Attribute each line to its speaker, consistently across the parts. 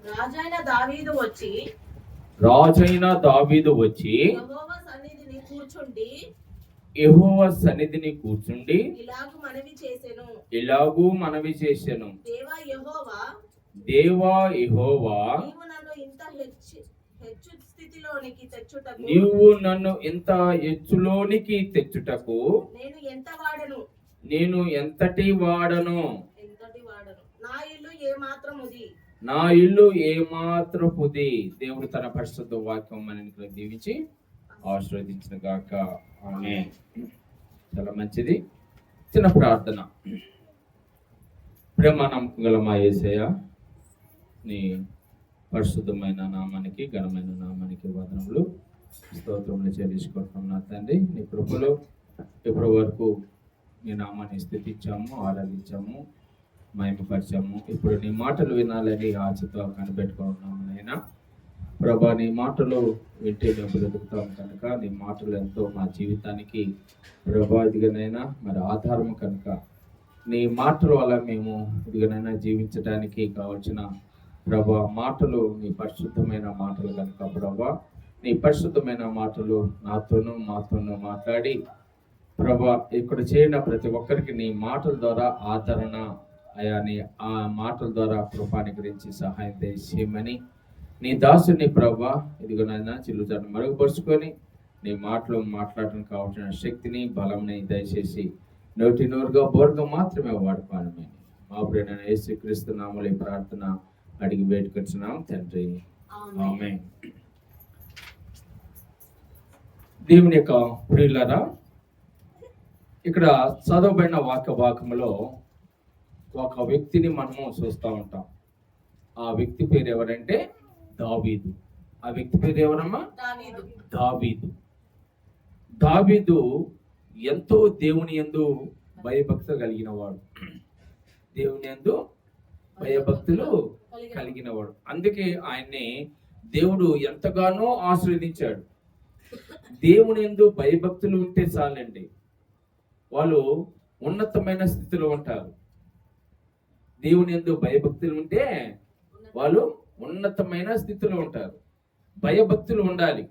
Speaker 1: రాజైన దావీదు వచ్చి
Speaker 2: యెహోవా సన్నిధిని కూర్చుండి
Speaker 1: ఇలాగు మనవి చేసెను.
Speaker 2: దేవా యెహోవా నీవు నన్ను ఇంత హెచ్చులోనికి తెచ్చుటకు నేను ఎంతటి వాడను, నా ఇల్లు ఏమాత్రముది. దేవుడు తన పరిశుద్ధ వాక్యం మనకి దీవించి ఆశీర్వదించిన గాక. ఆమేన్. చాలా మంచిది. చిన్న ప్రార్థన. ప్రేమ నమ్మకం గల మా యేసయ్య, నీ పరిశుద్ధమైన నామానికి, ఘనమైన నామానికి వందనములు, స్తోత్రములు చెల్లించుకుంటున్నాం నా తండ్రి. నీ కృపలో ఇప్పటి వరకు నీ నామాన్ని స్తుతించాము, ఆరాధించాము, మహిమపరిచాము. ఇప్పుడు నీ మాటలు వినాలని ఆశతో కనిపెట్టుకున్నాము నైనా. ప్రభా, నీ మాటలు వింటే మేము బ్రతుకుతాం కనుక నీ మాటలు ఎంతో మా జీవితానికి ప్రభా ఇదిగనైనా మరి ఆధారం కనుక నీ మాటల వల్ల మేము ఇదిగనైనా జీవించడానికి కావలసిన ప్రభా మాటలు నీ పరిశుద్ధమైన మాటలు కనుక ప్రభా నీ పరిశుద్ధమైన మాటలు నాతోనూ మాతోనూ మాట్లాడి ప్రభా ఇక్కడ చేరిన ప్రతి ఒక్కరికి నీ మాటల ద్వారా ఆదరణ అయా, నీ ఆ మాటల ద్వారా కృపాని గురించి సహాయం చేయమని నీ దాసుని ప్రభా ఇదిగోనైనా చిల్లుచాన్ని మరుగుపరుచుకొని నీ మాటలు మాట్లాడడానికి కావాల్సిన శక్తిని బలంని దయచేసి నోటి నోరుగా బోర్గా మాత్రమే వాడుకోవాలని మా ప్రియమైన యేసుక్రీస్తు నామములో ఈ ప్రార్థన అడిగి వేడుకొచ్చున్నాం తండ్రి. ఆమేన్. దేవుని యొక్క ప్రియులారా, ఇక్కడ చదవబడిన వాక్య భాగంలో ఒక వ్యక్తిని మనము చూస్తూ ఉంటాం. ఆ వ్యక్తి పేరు ఎవరంటే దావీదు. ఆ వ్యక్తి పేరు ఎవరమ్మా? దావీదు. దావీదు ఎంతో దేవుని యందు భయభక్తులు కలిగిన వాడు. దేవుని యందు భయభక్తులు కలిగిన వాడు. అందుకే ఆయన్ని దేవుడు ఎంతగానో ఆశీర్వదించాడు. దేవుని యందు భయభక్తులు ఉంటే చాలండి, వాళ్ళు ఉన్నతమైన స్థితిలో ఉంటారు. దేవుని యందు భయభక్తులు ఉంటే వాళ్ళు ఉన్నతమైన స్థితిలో ఉంటారు. భయభక్తులు ఉండాలి.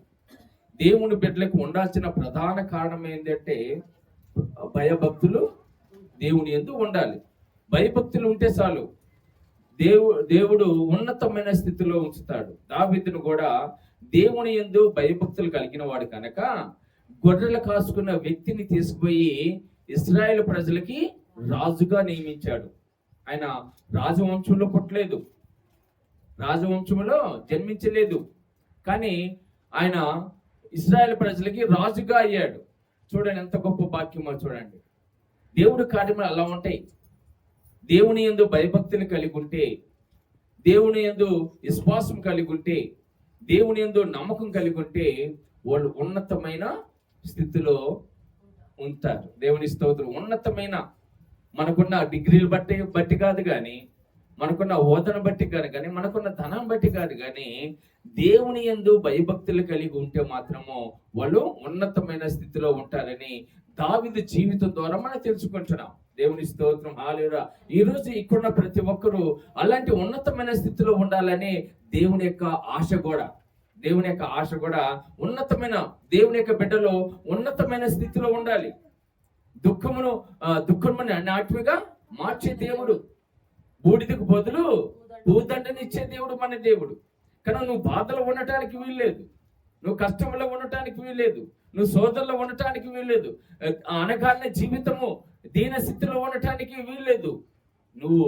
Speaker 2: దేవుని బిడ్డలకు ఉండాల్సిన ప్రధాన కారణం ఏంటంటే భయభక్తులు దేవుని యందు ఉండాలి. భయభక్తులు ఉంటే చాలు, దేవుడు ఉన్నతమైన స్థితిలో ఉంచుతాడు. దావీదును కూడా దేవుని యందు భయభక్తులు కలిగిన వాడు కనుక గొర్రెలు కాసుకున్న వ్యక్తిని తీసుకుపోయి ఇశ్రాయేలు ప్రజలకి రాజుగా నియమించాడు. ఆయన రాజవంశంలో పుట్టలేదు, రాజవంశంలో జన్మించలేదు, కానీ ఆయన ఇశ్రాయేల్ ప్రజలకి రాజుగా అయ్యాడు. చూడండి ఎంత గొప్ప భాగ్యమో చూడండి. దేవుడి కార్యములు అలా ఉంటాయి. దేవుని యందు భయభక్తులు కలిగి ఉంటే, దేవుని యందు విశ్వాసం కలిగి ఉంటే, దేవుని యందు నమ్మకం కలిగి ఉంటే వాళ్ళు ఉన్నతమైన స్థితిలో ఉంటారు. దేవుని స్తోత్రం. ఉన్నతమైన మనకున్న డిగ్రీలు బట్టి కాదు కానీ, మనకున్న హోదాను బట్టి కాదు కానీ, మనకున్న ధనం బట్టి కాదు కానీ, దేవుని యందు భయభక్తులు కలిగి ఉంటే మాత్రము వాళ్ళు ఉన్నతమైన స్థితిలో ఉంటారని దావీదు జీవితం ద్వారా మనం తెలుసుకుంటున్నాం. దేవుని స్తోత్రం. హల్లెలూయా. ఈ రోజు ఇక్కడున్న ప్రతి ఒక్కరూ అలాంటి ఉన్నతమైన స్థితిలో ఉండాలని దేవుని యొక్క ఆశ కూడా ఉన్నతమైన దేవుని యొక్క బిడ్డలో ఉన్నతమైన స్థితిలో ఉండాలి. దుఃఖమును నాట్విగా మార్చే దేవుడు, బూడిదకు బదులు భూదండని ఇచ్చే దేవుడు మన దేవుడు. కానీ నువ్వు బాధలో ఉండటానికి వీల్లేదు, నువ్వు కష్టంలో ఉండటానికి వీల్లేదు, నువ్వు సోదరులో ఉండటానికి వీల్లేదు, అనగానే జీవితము దీన స్థితిలో ఉండటానికి వీల్లేదు. నువ్వు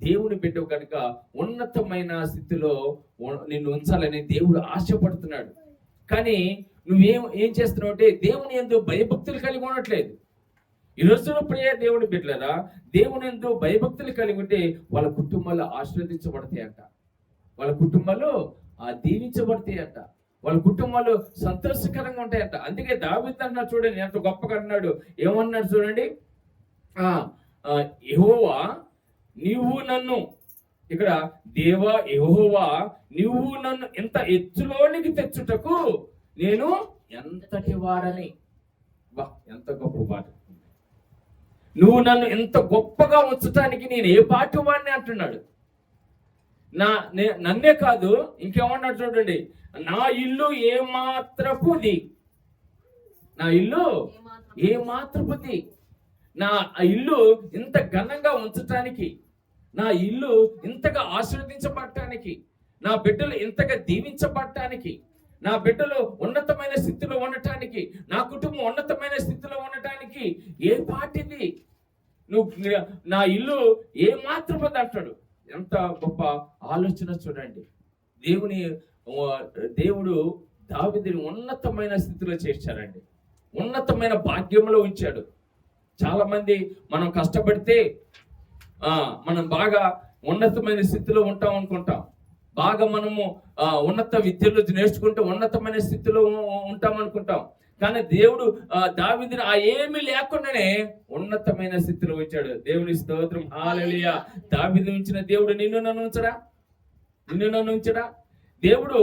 Speaker 2: దేవుని బిడ్డ కనుక ఉన్నతమైన స్థితిలో నిన్ను ఉంచాలని దేవుడు ఆశపడుతున్నాడు. కానీ నువ్వేం చేస్తున్నావు అంటే దేవుని యందు భయభక్తులు కలిగి ఉండట్లేదు. ఈ రోజున ప్రియ దేవుని బిడ్డలారా, దేవుని యందు భయభక్తులు కలిగి ఉంటే వాళ్ళ కుటుంబాలు ఆశీర్వదించబడతాయంట, వాళ్ళ కుటుంబాలు దీవించబడతాయంట, వాళ్ళ కుటుంబాలు సంతోషకరంగా ఉంటాయంట. అందుకే దావీదు అన్నాడు చూడండి, ఎంత గొప్పగా అన్నాడు. ఏమన్నాడు చూడండి, యెహోవా నీవు నన్ను, ఇక్కడ దేవా యెహోవా నీవు నన్ను ఎంత ఎత్తులోనికి తెచ్చుటకు నేను ఎంతటి వాడని. ఎంత గొప్ప వాడు. నువ్వు నన్ను ఎంత గొప్పగా ఉంచటానికి నేను ఏ పాటి వాడిని అంటున్నాడు. నన్నే కాదు, ఇంకేమన్నాడు చూడండి, నా ఇల్లు ఏమాత్రపుది, నా ఇల్లు ఏమాత్రపుది, నా ఇల్లు ఇంత ఘనంగా ఉంచటానికి, నా ఇల్లు ఇంతగా ఆశీర్వదించబడటానికి, నా బిడ్డలు ఇంతగా దీవించబడటానికి, నా బిడ్డలు ఉన్నతమైన స్థితిలో ఉండటానికి, నా కుటుంబం ఉన్నతమైన స్థితిలో ఉండటానికి ఏ పాటిది, నువ్వు నా ఇల్లు ఏ మాత్రమది అంటాడు. ఎంత గొప్ప ఆలోచన చూడండి. దేవుడు దావీదుని ఉన్నతమైన స్థితిలో చేర్చారండి, ఉన్నతమైన భాగ్యంలో ఉంచాడు. చాలా మంది మనం కష్టపడితే మనం బాగా ఉన్నతమైన స్థితిలో ఉంటాం అనుకుంటాం, బాగా మనము ఉన్నత విద్యలో నేర్చుకుంటే ఉన్నతమైన స్థితిలో ఉంటాం అనుకుంటాం. కానీ దేవుడు దావీదుని ఏమీ లేకుండానే ఉన్నతమైన స్థితిలో ఉంచాడు. దేవుని స్తోత్రం, హల్లెలూయా. దావీదుని ఉంచిన దేవుడు నిన్ను నన్ను ఉంచడా? దేవుడు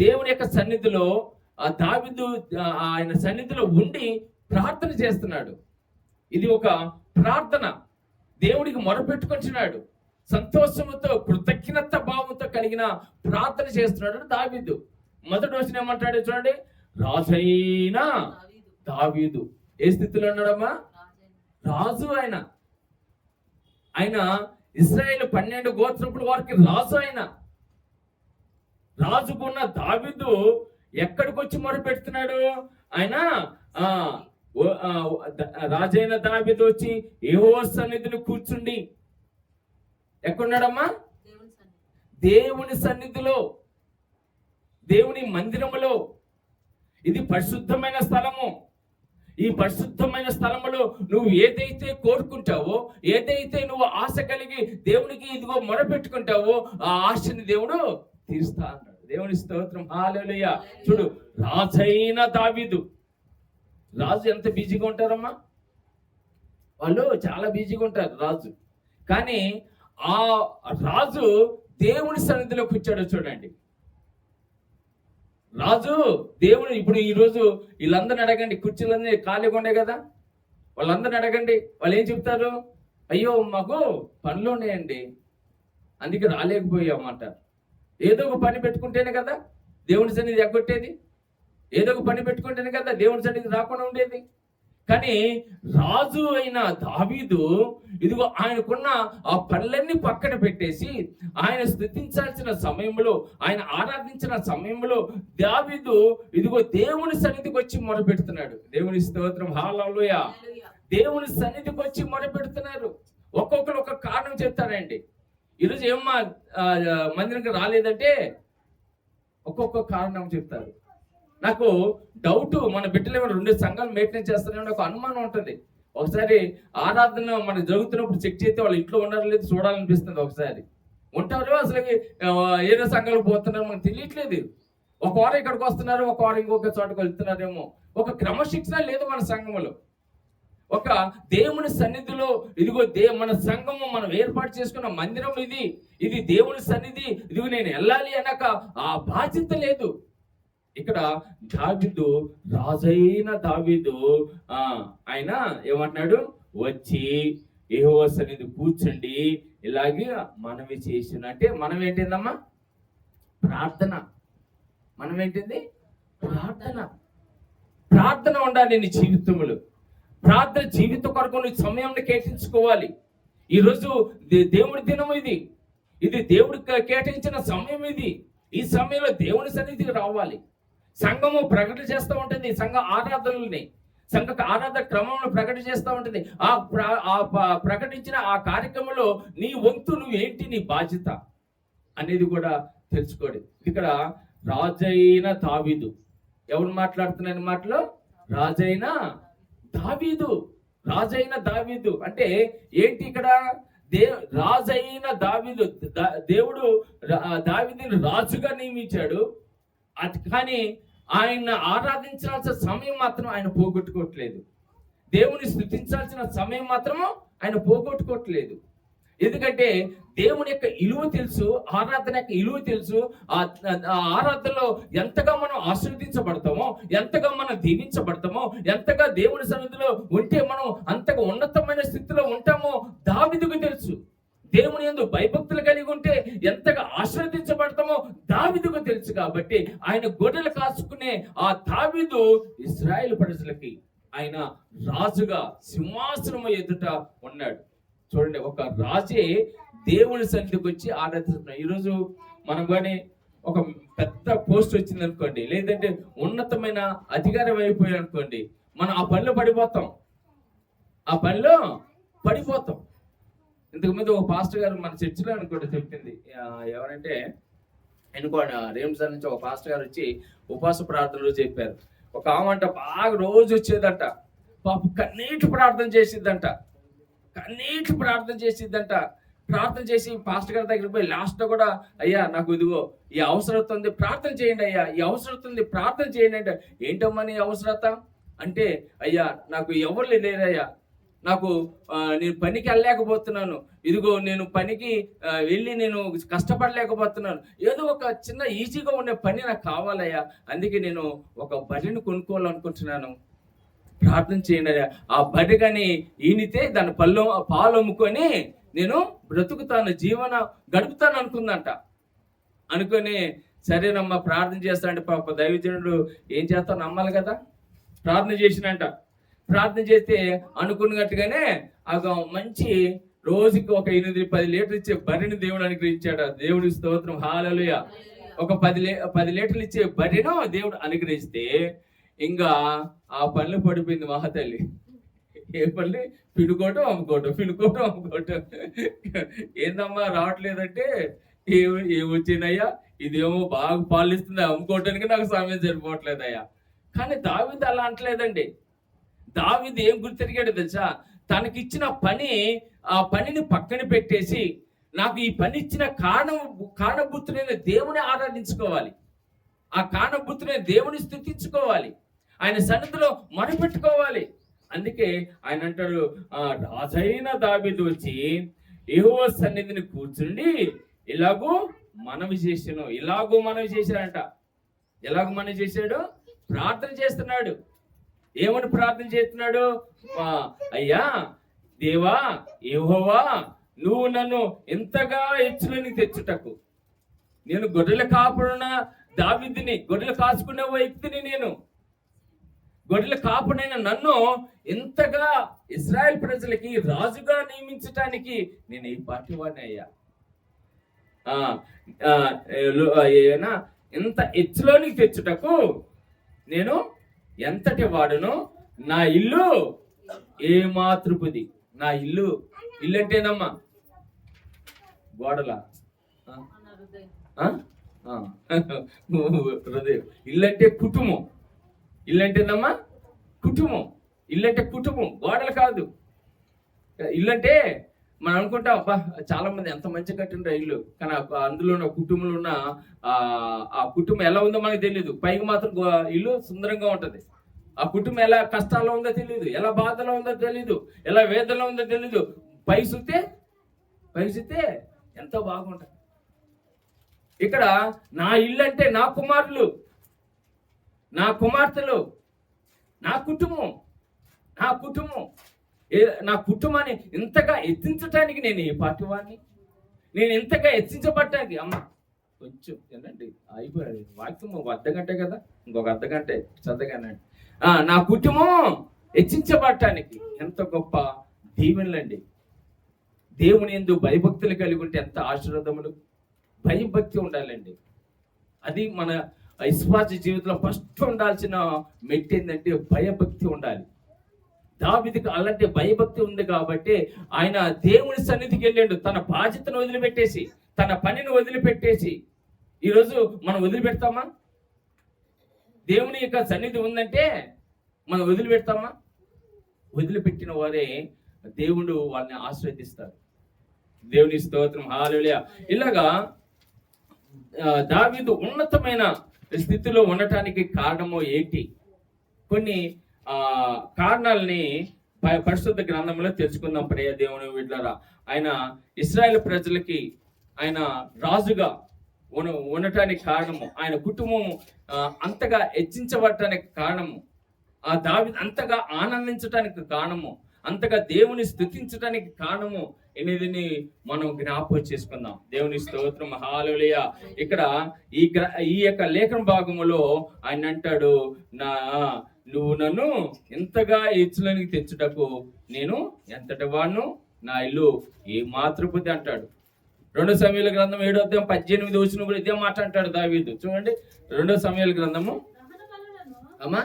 Speaker 2: దేవుని యొక్క సన్నిధిలో దావీదు ఆయన సన్నిధిలో ఉండి ప్రార్థన చేస్తున్నాడు. ఇది ఒక ప్రార్థన, దేవుడికి మొరపెట్టుకుంటున్నాడు, సంతోషంతో కృతజ్ఞత భావంతో కలిగిన ప్రార్థన చేస్తున్నాడు దావీదు. మొదటి వచ్చిన ఏమంటాడు చూడండి, రాజైన దావీదు. ఏ స్థితిలో ఉన్నాడమ్మా? రాజు. ఆయన ఇశ్రాయేలు 12 గోత్రముల వారికి రాజు. రాజుకున్న దావీదు ఎక్కడికి వచ్చి మొరపెడుతున్నాడు? ఆయన రాజైన దావీదు వచ్చి యెహోవా సన్నిధిని కూర్చుండి, ఎక్కడున్నాడమ్మా? దేవుని సన్నిధిలో, దేవుని మందిరములో. ఇది పరిశుద్ధమైన స్థలము. ఈ పరిశుద్ధమైన స్థలములో నువ్వు ఏదైతే కోరుకుంటావో, ఏదైతే నువ్వు ఆశ కలిగి దేవునికి ఇదిగో మొరపెట్టుకుంటావో ఆ ఆశని దేవుడు తీరుస్తా అన్నాడు. దేవుని స్తోత్రం, హల్లెలూయా. చూడు, రాజైన దావీదు. రాజు ఎంత బిజీగా ఉంటారమ్మా, వాళ్ళు చాలా బిజీగా ఉంటారు రాజు. కానీ ఆ రాజు దేవుని సన్నిధిలో కూర్చోడు. చూడండి, రాజు దేవుడు. ఇప్పుడు ఈరోజు వీళ్ళందరిని అడగండి, కుర్చీలన్నీ ఖాళీగా ఉండే కదా, వాళ్ళందరిని అడగండి, వాళ్ళు ఏం చెప్తారు? అయ్యో మాకు పనులు ఉన్నాయండి, అందుకే రాలేకపోయామంటారు. ఏదో ఒక పని పెట్టుకుంటేనే కదా దేవుని సన్నిధి ఎగ్గొట్టేది, ఏదో ఒక పని పెట్టుకుంటేనే కదా దేవుని సన్నిధి రాకుండా ఉండేది. కానీ రాజు అయిన దావీదు ఇదిగో ఆయనకున్న ఆ పనులన్నీ పక్కన పెట్టేసి ఆయన స్తుతించాల్సిన సమయంలో, ఆయన ఆరాధించిన సమయంలో దావీదు ఇదిగో దేవుని సన్నిధికి వచ్చి మొరపెడుతున్నాడు. దేవుని స్తోత్రం, హల్లెలూయా. దేవుని సన్నిధికి వచ్చి మొరపెడుతున్నారు. ఒక్కొక్కరు ఒక్కొక్క కారణం చెప్తారండి. ఈరోజు ఏమ్మా మందిరానికి రాలేదంటే ఒక్కొక్క కారణం చెప్తారు. నాకు డౌట్, మన బిడ్డలు 2 సంఘాలు మెయింటైన్ చేస్తారని ఒక అనుమానం ఉంటుంది. ఒకసారి ఆరాధన మనకు జరుగుతున్నప్పుడు చెక్ చేస్తే వాళ్ళు ఇంట్లో ఉన్నారో లేదు చూడాలనిపిస్తుంది. ఒకసారి ఉంటారో అసలు ఏదో సంఘాలకు పోతున్నారో మనకు తెలియట్లేదు. ఒక వారం ఇక్కడికి వస్తున్నారు, ఒక వారం ఇంకొక చోటకు వెళ్తున్నారేమో. ఒక క్రమశిక్షణ లేదు మన సంఘంలో. ఒక దేవుని సన్నిధిలో ఇదిగో మన సంఘము మనం ఏర్పాటు చేసుకున్న మందిరం ఇది దేవుని సన్నిధి, ఇదిగో నేను వెళ్ళాలి అన్నాక ఆ బాధ్యత లేదు. ఇక్కడ దావీదు, రాజైన దావీదు ఆయన ఏమంటున్నాడు? వచ్చి యెహోవా సన్నిధి కూర్చోండి, ఇలాగే మనవి చేసిన. అంటే మనం ఏంటిందమ్మా? ప్రార్థన. మనం ఏంటింది? ప్రార్థన ఉండాలి నీ జీవితంలో. ప్రార్థన జీవితం కొరకు నీ సమయాన్ని కేటాయించుకోవాలి. ఈరోజు దేవుడి దినం ఇది దేవుడికి కేటాయించిన సమయం. ఈ సమయంలో దేవుని సన్నిధికి రావాలి. సంఘము ప్రకటన చేస్తూ ఉంటుంది, సంఘ ఆరాధనల్ని, సంఘ ఆరాధన క్రమంలో ప్రకటన చేస్తూ ఉంటుంది. ప్రకటించిన ఆ కార్యక్రమంలో నీ వంతు నువ్వేంటి, నీ బాధ్యత అనేది కూడా తెలుసుకోండి. ఇక్కడ రాజైన దావీదు, ఎవరు మాట్లాడుతున్న మాటలో? రాజైన దావీదు అంటే ఏంటి? ఇక్కడ రాజైన దావీదు, దేవుడు దావీదుని రాజుగా నియమించాడు. కానీ ఆయన ఆరాధించాల్సిన సమయం మాత్రం ఆయన పోగొట్టుకోవట్లేదు. దేవుని స్తుతించాల్సిన సమయం మాత్రము ఆయన పోగొట్టుకోవట్లేదు. ఎందుకంటే దేవుని యొక్క విలువ తెలుసు, ఆరాధన యొక్క విలువ తెలుసు. ఆ ఆరాధనలో ఎంతగా మనం ఆశీర్వదించబడతామో, ఎంతగా మనం దీవించబడతామో, ఎంతగా దేవుని సన్నిధిలో ఉంటే మనం అంతగా ఉన్నతమైన స్థితిలో ఉంటామో దావీదుకు తెలుసు. దేవుని యందు భయభక్తులు కలిగి ఉంటే ఎంతగా ఆశీర్వదించబడతామో దావీదుకు తెలుసు. కాబట్టి ఆయన గొర్రెలు కాచుకునే ఆ దావీదు ఇశ్రాయేలు ప్రజలకి ఆయన రాజుగా సింహాసనం ఎదుట ఉన్నాడు. చూడండి, ఒక రాజే దేవుని సన్నిధికి వచ్చి ఆరాధిస్తున్నాడు. ఈరోజు మనం కానీ ఒక పెద్ద పోస్ట్ వచ్చింది అనుకోండి, లేదంటే ఉన్నతమైన అధికారం అయిపోయాయి అనుకోండి, మనం ఆ పనిలో పడిపోతాం. ఇంతకుముందు ఒక పాస్టర్ గారు మన చర్చిలో అనుకోండి చెప్పింది, ఎవరంటే అనుకోండి రేమ్స్ నుంచి ఒక పాస్టర్ గారు వచ్చి ఉపవాస ప్రార్థనలు చెప్పారు. ఒక ఆమంట బాగా రోజు వచ్చేదంట, పాప కన్నీటి ప్రార్థన చేసిద్దంట. ప్రార్థన చేసి పాస్టర్ గారి దగ్గర పోయి లాస్ట్ లో కూడా, అయ్యా నాకు ఇదిగో ఈ అవసరత ఉంది, ప్రార్థన చేయండి అయ్యా, ఈ అవసరత ఉంది, ప్రార్థన చేయండి అంటే, ఏంటమ్మా నీ అవసరత అంటే, అయ్యా నాకు ఎవరు లేరయ్యా, నాకు నేను పనికి వెళ్ళలేకపోతున్నాను, ఇదిగో నేను పనికి వెళ్ళి నేను కష్టపడలేకపోతున్నాను, ఏదో ఒక చిన్న ఈజీగా ఉండే పని నాకు కావాలయ్యా, అందుకే నేను ఒక బడిని కొనుక్కోవాలనుకుంటున్నాను, ప్రార్థన చేయండి అయ్యా. ఆ బడి కానీ ఈనితే దాని పాలు అమ్ముకొని నేను బ్రతుకుతాను, గడుపుతాను అనుకొని, సరేనమ్మా ప్రార్థన చేస్తానంటే పాప దైవజనుడు ఏం చేస్తావు నమ్మాలి కదా, ప్రార్థన చేస్తే అనుకున్నట్టుగానే మంచి రోజుకి ఒక 8-10 లీటర్లు ఇచ్చే బర్రెని దేవుడు అనుగ్రహించాడు. దేవుడి స్తోత్రం, హల్లెలూయా. ఒక 10 లీటర్లు ఇచ్చే బర్రెను దేవుడు అనుగ్రహిస్తే ఇంకా ఆ పనులు పడిపోయింది మహాతల్లి. ఏ పనులు? పిడుకోవటం అమ్ముకోవటం. ఏందమ్మా రావట్లేదంటే, ఏమొచ్చిందయ్యా, ఇదేమో బాగా పాలిస్తుంది, అమ్ముకోవటానికి నాకు సమయం సరిపోవట్లేదయ్యా. కానీ దావీదు అలా అంటలేదండి. దావీదు ఏం గుర్తెరిగాడు తెలుసా? తనకిచ్చిన పని, ఆ పనిని పక్కన పెట్టేసి, నాకు ఈ పని ఇచ్చిన కారణభూతుడైన దేవుని ఆరాధించుకోవాలి, ఆ కారణభూతుడైన దేవుని స్తుతించుకోవాలి, ఆయన సన్నిధిలో మొరపెట్టుకోవాలి. అందుకే ఆయన అంటాడు, రాజైన దావీదు వచ్చి యెహోవా సన్నిధిని కూర్చుండి ఇలాగూ మనవి చేశాడంట. ఎలాగూ మనవి చేశాడు? ప్రార్థన చేస్తున్నాడు. ఏమని ప్రార్థన చేస్తున్నాడు? అయ్యా దేవా యెహోవా, నువ్వు నన్ను ఎంతగా హెచ్చులోనికి తెచ్చుటకు, నేను గొర్రెల కాపుడున్న దావీదుని, గొర్రెలు కాచుకునే వ్యక్తిని, నేను గొర్రెల కాపుడైన నన్ను ఎంతగా ఇశ్రాయేల్ ప్రజలకి రాజుగా నియమించటానికి నేను ఈ పార్టీ వాడిని అయ్యా. ఎంత హెచ్చులోనికి తెచ్చుటకు నేను ఎంతటి వాడును, నా ఇల్లు ఏమాతృపుది. నా ఇల్లు అంటేనమ్మా గోడలా, హృదయం. ఇల్లు అంటే కుటుంబం. ఇల్లంటేనమ్మా కుటుంబం. ఇల్లంటే కుటుంబం, గోడలు కాదు. ఇల్లంటే మనం అనుకుంటాం, అబ్బా చాలా మంది ఎంత మంచిగా కట్టిండ్రు ఇల్లు, కానీ అందులో ఉన్న కుటుంబంలో ఉన్న ఆ కుటుంబం ఎలా ఉందో మనకు తెలియదు. పైకి మాత్రం ఇల్లు సుందరంగా ఉంటది. ఆ కుటుంబం ఎలా కష్టాల్లో ఉందో తెలియదు, ఎలా బాధలో ఉందో తెలియదు, ఎలా వేదనలో ఉందో తెలియదు. పై చూస్తే ఎంతో బాగుంటది. ఇక్కడ నా ఇల్లు అంటే నా కుమారులు, నా కుమార్తెలు, నా కుటుంబం. నా కుటుంబాన్ని ఇంతగా ఎత్తించడానికి నేను ఏ పార్టీ వాడిని, నేను ఇంతగా హెచ్చించబడ్డానికి. అమ్మ కొంచెం ఏంటండి అయిపోయాడు వాక్యం, ఒక అర్ధగంటే కదా, ఇంకొక అర్ధగంటే చదగానండి. నా కుటుంబం హెచ్చించబడటానికి ఎంత గొప్ప దీవెనలండి. దేవుని యందు భయభక్తులు కలిగి ఉంటే ఎంత ఆశీర్వాదములు. భయభక్తి ఉండాలండి. అది మన విశ్వాస జీవితంలో ఫస్ట్ ఉండాల్సిన మెట్టు ఏంటంటే భయభక్తి ఉండాలి. దావీదుకు అలాంటి భయభక్తి ఉంది కాబట్టి ఆయన దేవుని సన్నిధికి వెళ్ళాడు. తన బాధ్యతను వదిలిపెట్టేసి, తన పనిని వదిలిపెట్టేసి. ఈరోజు మనం వదిలిపెడతామా? దేవుని యొక్క సన్నిధి ఉందంటే మనం వదిలిపెడతామా? వదిలిపెట్టిన వారే దేవుడు వాళ్ళని ఆశీర్వదిస్తాడు. దేవుని స్తోత్రం, హల్లెలూయా. ఇలాగా దావీదు ఉన్నతమైన స్థితిలో ఉండటానికి కారణము ఏంటి? కొన్ని కారణాలని పరిశుద్ధ గ్రంథంలో తెలుసుకుందాం. ప్రియ దేవుని బిడ్డలారా, ఆయన ఇశ్రాయేలు ప్రజలకి ఆయన రాజుగా ఉండటానికి కారణము, ఆయన కుటుంబం అంతగా హెచ్చించబడటానికి కారణము, ఆ దావీదు అంతగా ఆనందించడానికి కారణము, అంతగా దేవుని స్తుతించడానికి కారణము అనేది మనం జ్ఞాపకం చేసుకుందాం. దేవుని స్తోత్రం, హల్లెలూయా. ఇక్కడ ఈ యొక్క లేఖన భాగములో ఆయన అంటాడు, నువ్వు నన్ను ఎంతగా హెచ్చులోనికి తెచ్చుటకు నేను ఎంతటి వాడును, నా ఇల్లు ఏ మాత్రపుది అంటాడు. 2 సమూయేలు గ్రంథం 7:18 ఇదే మాట అంటాడు దావీదు. చూడండి 2 సమూయేలు గ్రంథము అమ్మా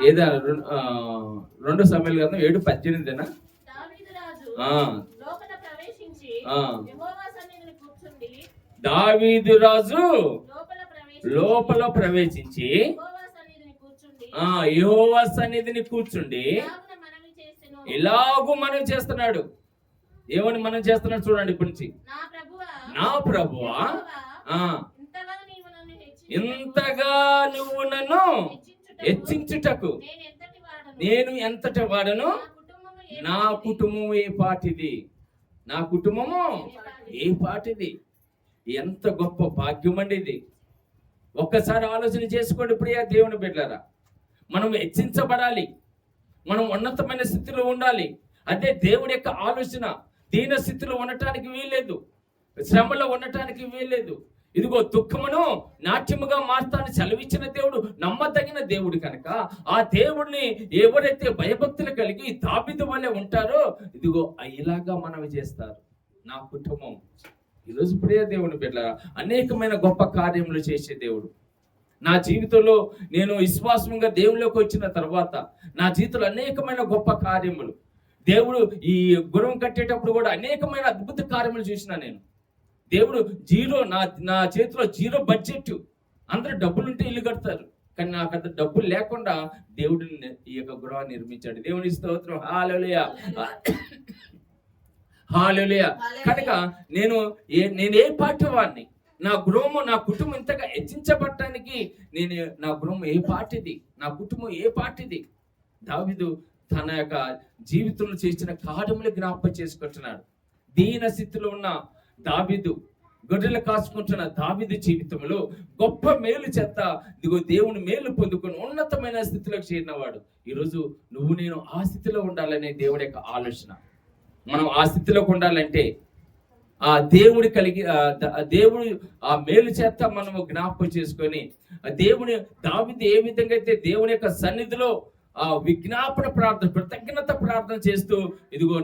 Speaker 2: ఏదా 2 సమూయేలు గ్రంథం 7:18 దావీదు రాజు లోపల ప్రవేశించి యెహోవా సన్నిధిని కూర్చుండి ఇలాగూ మనం చేస్తున్నాడు. ఏమని మనం చేస్తున్నాడు చూడండి ఇప్పటి నుంచి. నా ప్రభువా, ఇంతగా నువ్వు నన్ను హెచ్చించుటకు నేను ఎంతటి వాడను, నా కుటుంబం ఏ పాటిది, నా కుటుంబము ఏ పాటిది. ఎంత గొప్ప భాగ్యం అండి ఇది. ఒక్కసారి ఆలోచన చేసుకోండి ప్రియ దేవుని బిడ్డలారా. మనం హెచ్చించబడాలి, మనం ఉన్నతమైన స్థితిలో ఉండాలి. అదే దేవుడి యొక్క ఆలోచన. దీన స్థితిలో ఉండటానికి వీల్లేదు, శ్రమలో ఉండటానికి వీల్లేదు. ఇదిగో దుఃఖమును నాట్యముగా మార్తాన్ని సెలవిచ్చిన దేవుడు నమ్మదగిన దేవుడు కనుక ఆ దేవుడిని ఎవరైతే భయభక్తులు కలిగి దావీదు వలె ఉంటారో ఇదిగో ఇలాగా మనవి చేస్తారు. నా కుటుంబం ఈరోజు ప్రియ దేవుని బిడ్డలారా, అనేకమైన గొప్ప కార్యములు చేసే దేవుడు. నా జీవితంలో నేను విశ్వాసంగా దేవుళ్ళలోకి వచ్చిన తర్వాత నా జీవితంలో అనేకమైన గొప్ప కార్యములు, దేవుడు ఈ గుర్రం కట్టేటప్పుడు కూడా అనేకమైన అద్భుత కార్యములు చూసిన నేను. దేవుడు నా చేతిలో 0 బడ్జెట్. అందరూ డబ్బులుంటే ఇల్లు కడతారు, కానీ నాకు అంత డబ్బులు లేకుండా దేవుడు ఈ యొక్క గృహాన్ని నిర్మించాడు. దేవుని స్తోత్రం, హల్లెలూయా, హల్లెలూయా. కనుక నేను ఏ పార్టీ వాడిని, నా గృహము నా కుటుంబం ఇంతగా హెచ్చించబడటానికి నా గృహం ఏ పార్టీది, నా కుటుంబం ఏ పార్టీది. దావీదు తన యొక్క జీవితంలో చేసిన కార్యములు జ్ఞాపకం చేసుకుంటున్నాడు. దీన స్థితిలో ఉన్న దావీదు, గొర్రెలు కాసుకుంటున్న దావీదు జీవితంలో గొప్ప మేలు చేత ఇదిగో దేవుని మేలు పొందుకొని ఉన్నతమైన స్థితిలోకి చేరినవాడు. ఈరోజు నువ్వు నేను ఆ స్థితిలో ఉండాలనే దేవుడి యొక్క ఆలోచన. మనం ఆ స్థితిలోకి ఉండాలంటే ఆ దేవుడు ఆ మేలు చేత మనము జ్ఞాపకం చేసుకొని దావీదు ఏ విధంగా అయితే దేవుని యొక్క సన్నిధిలో ఆ విజ్ఞాపన ప్రార్థన, కృతజ్ఞత ప్రార్థన చేస్తూ ఇదిగో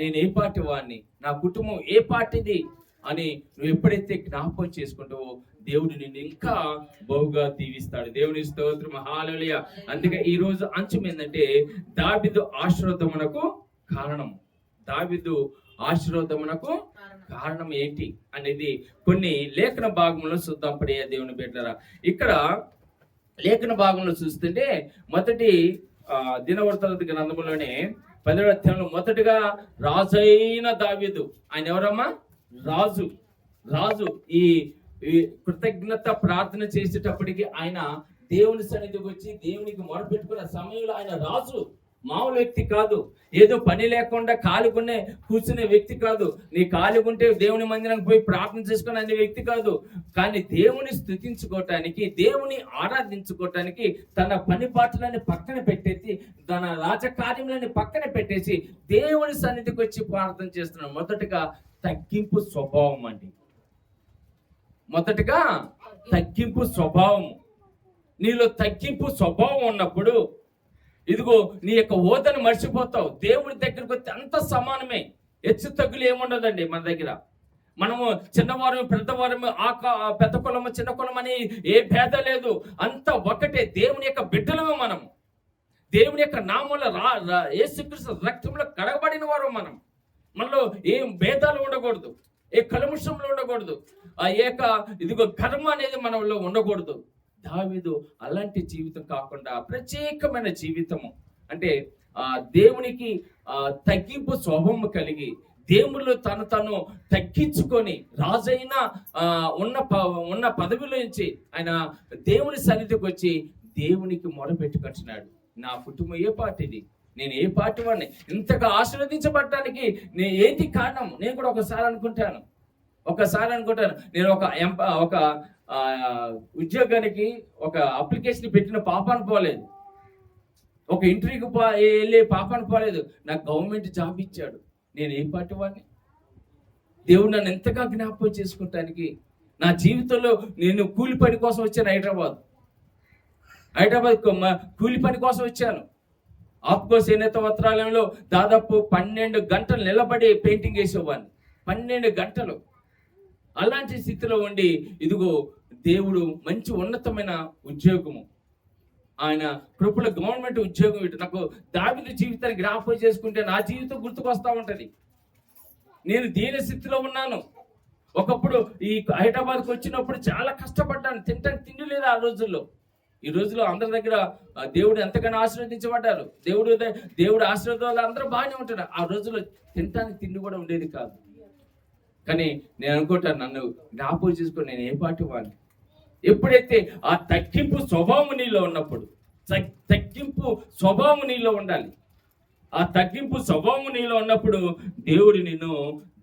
Speaker 2: నేను ఏ పార్టీ వాడిని, నా కుటుంబం ఏ పార్టీది అని నువ్వు ఎప్పుడైతే జ్ఞాపకం చేసుకుంటావో దేవుడు నిన్ను ఇంకా బహుగా దీవిస్తాడు. దేవుని స్తోత్రం, హల్లెలూయా. అందుకే ఈ రోజు అంశం ఏంటంటే దావీదు ఆశీర్వాదమునకు కారణం. దావీదు ఆశీర్వాదమునకు కారణం ఏంటి అనేది కొన్ని లేఖన భాగంలో చూద్దాం ప్రియ దేవుని బిడ్డలారా. ఇక్కడ లేఖన భాగంలో చూస్తుంటే మొదటి దినవృత్తాంత గ్రంథంలోనే 10వ అధ్యాయంలో మొదటిగా రాజైన దావీదు. ఆయన ఎవరమ్మా? రాజు. ఈ కృతజ్ఞత ప్రార్థన చేసేటప్పటికి ఆయన దేవుని సన్నిధికి వచ్చి దేవునికి మొరపెట్టుకున్న సమయంలో ఆయన రాజు. మామూలు వ్యక్తి కాదు, ఏదో పని లేకుండా ఖాళీగున్నే కూర్చునే వ్యక్తి కాదు, నీ ఖాళీగుంటే దేవుని మందిరానికి పోయి ప్రార్థన చేసుకుని అనే వ్యక్తి కాదు. కానీ దేవుని స్తుతించుకోవటానికి, దేవుని ఆరాధించుకోవటానికి తన పని పాటలని పక్కన పెట్టేసి, తన రాజకార్యములని పక్కన పెట్టేసి దేవుని సన్నిధికి వచ్చి ప్రార్థన చేస్తున్నాడు. మొదటగా తగ్గింపు స్వభావం అండి. మొదటగా తగ్గింపు స్వభావం. నీలో తగ్గింపు స్వభావం ఉన్నప్పుడు ఇదిగో నీ యొక్క ఓదను మర్చిపోతావు. దేవుడి దగ్గరకు వస్తే అంత సమానమే, హెచ్చు తగ్గులు ఏముండదండి మన దగ్గర. మనము చిన్నవారు పెద్దవారు, పెద్ద కులము చిన్న కులం అని ఏ భేదం లేదు, అంత ఒకటే. దేవుని యొక్క బిడ్డలము మనము. దేవుని యొక్క నామంలో యేసుక్రీస్తు రక్తంలో కడగబడిన వారు మనం. మనలో ఏం భేదాలు ఉండకూడదు, ఏ కల్మషంలో ఉండకూడదు, ఇదిగో కర్మ అనేది మనలో ఉండకూడదు. దావీదు అలాంటి జీవితం కాకుండా ప్రత్యేకమైన జీవితము, అంటే దేవునికి తగ్గింపు స్వభావం కలిగి దేవుళ్ళు తను తగ్గించుకొని రాజైన ఉన్న పదవిలో నుంచి ఆయన దేవుని సన్నిధికి వచ్చి దేవునికి మొరపెట్టుకుంటున్నాడు. నా కుటుంబం ఏ పార్టీది, నేను ఏ పార్టీ వాడిని, ఇంతగా ఆశీర్వదించబడటానికి నేను ఏంటి కారణం? నేను కూడా ఒకసారి అనుకుంటాను, నేను ఒక ఉద్యోగానికి ఒక అప్లికేషన్ పెట్టిన పాపాను పోలేదు, ఒక ఇంటర్వ్యూకి వెళ్ళే పాపాను పోలేదు. నాకు గవర్నమెంట్ జాబ్ ఇచ్చాడు. నేను ఏ పార్టీ వాడిని? దేవుడు నన్ను ఎంతగా జ్ఞాపకం చేసుకుంటానికి. నా జీవితంలో నేను కూలి పని కోసం వచ్చాను. హైదరాబాద్ కూలి పని కోసం వచ్చాను. ఆప్కో చేనేత వస్త్రాలయంలో దాదాపు 12 గంటలు నిలబడి పెయింటింగ్ వేసేవాడిని. 12 గంటలు. అలాంటి స్థితిలో ఉండి ఇదిగో దేవుడు మంచి ఉన్నతమైన ఉద్యోగము, ఆయన కృపల గవర్నమెంట్ ఉద్యోగం ఇటు నాకు దావీదు జీవితాన్ని జ్ఞాపకం చేసుకుంటే నా జీవితం గుర్తుకొస్తా ఉంటది. నేను దీని స్థితిలో ఉన్నాను. ఒకప్పుడు ఈ హైదరాబాద్కి వచ్చినప్పుడు చాలా కష్టపడ్డాను. తింటానికి తిండి లేదు ఆ రోజుల్లో. ఈ రోజులో అందరి దగ్గర దేవుడు ఎంతగానో ఆశీర్వదించబడ్డారు. దేవుడు ఆశీర్వాదాలు అందరూ బాగానే ఉంటారు. ఆ రోజుల్లో తినటానికి తిండి కూడా ఉండేది కాదు. కానీ నేను అనుకుంటాను, నన్ను జ్ఞాపకం చేసుకొని నేను ఏ పార్టీ వాడిని. ఎప్పుడైతే ఆ తగ్గింపు స్వభావం నీలో ఉన్నప్పుడు, తగ్గింపు స్వభావం నీలో ఉండాలి. ఆ తగ్గింపు స్వభావం నీలో ఉన్నప్పుడు దేవుడు నిన్ను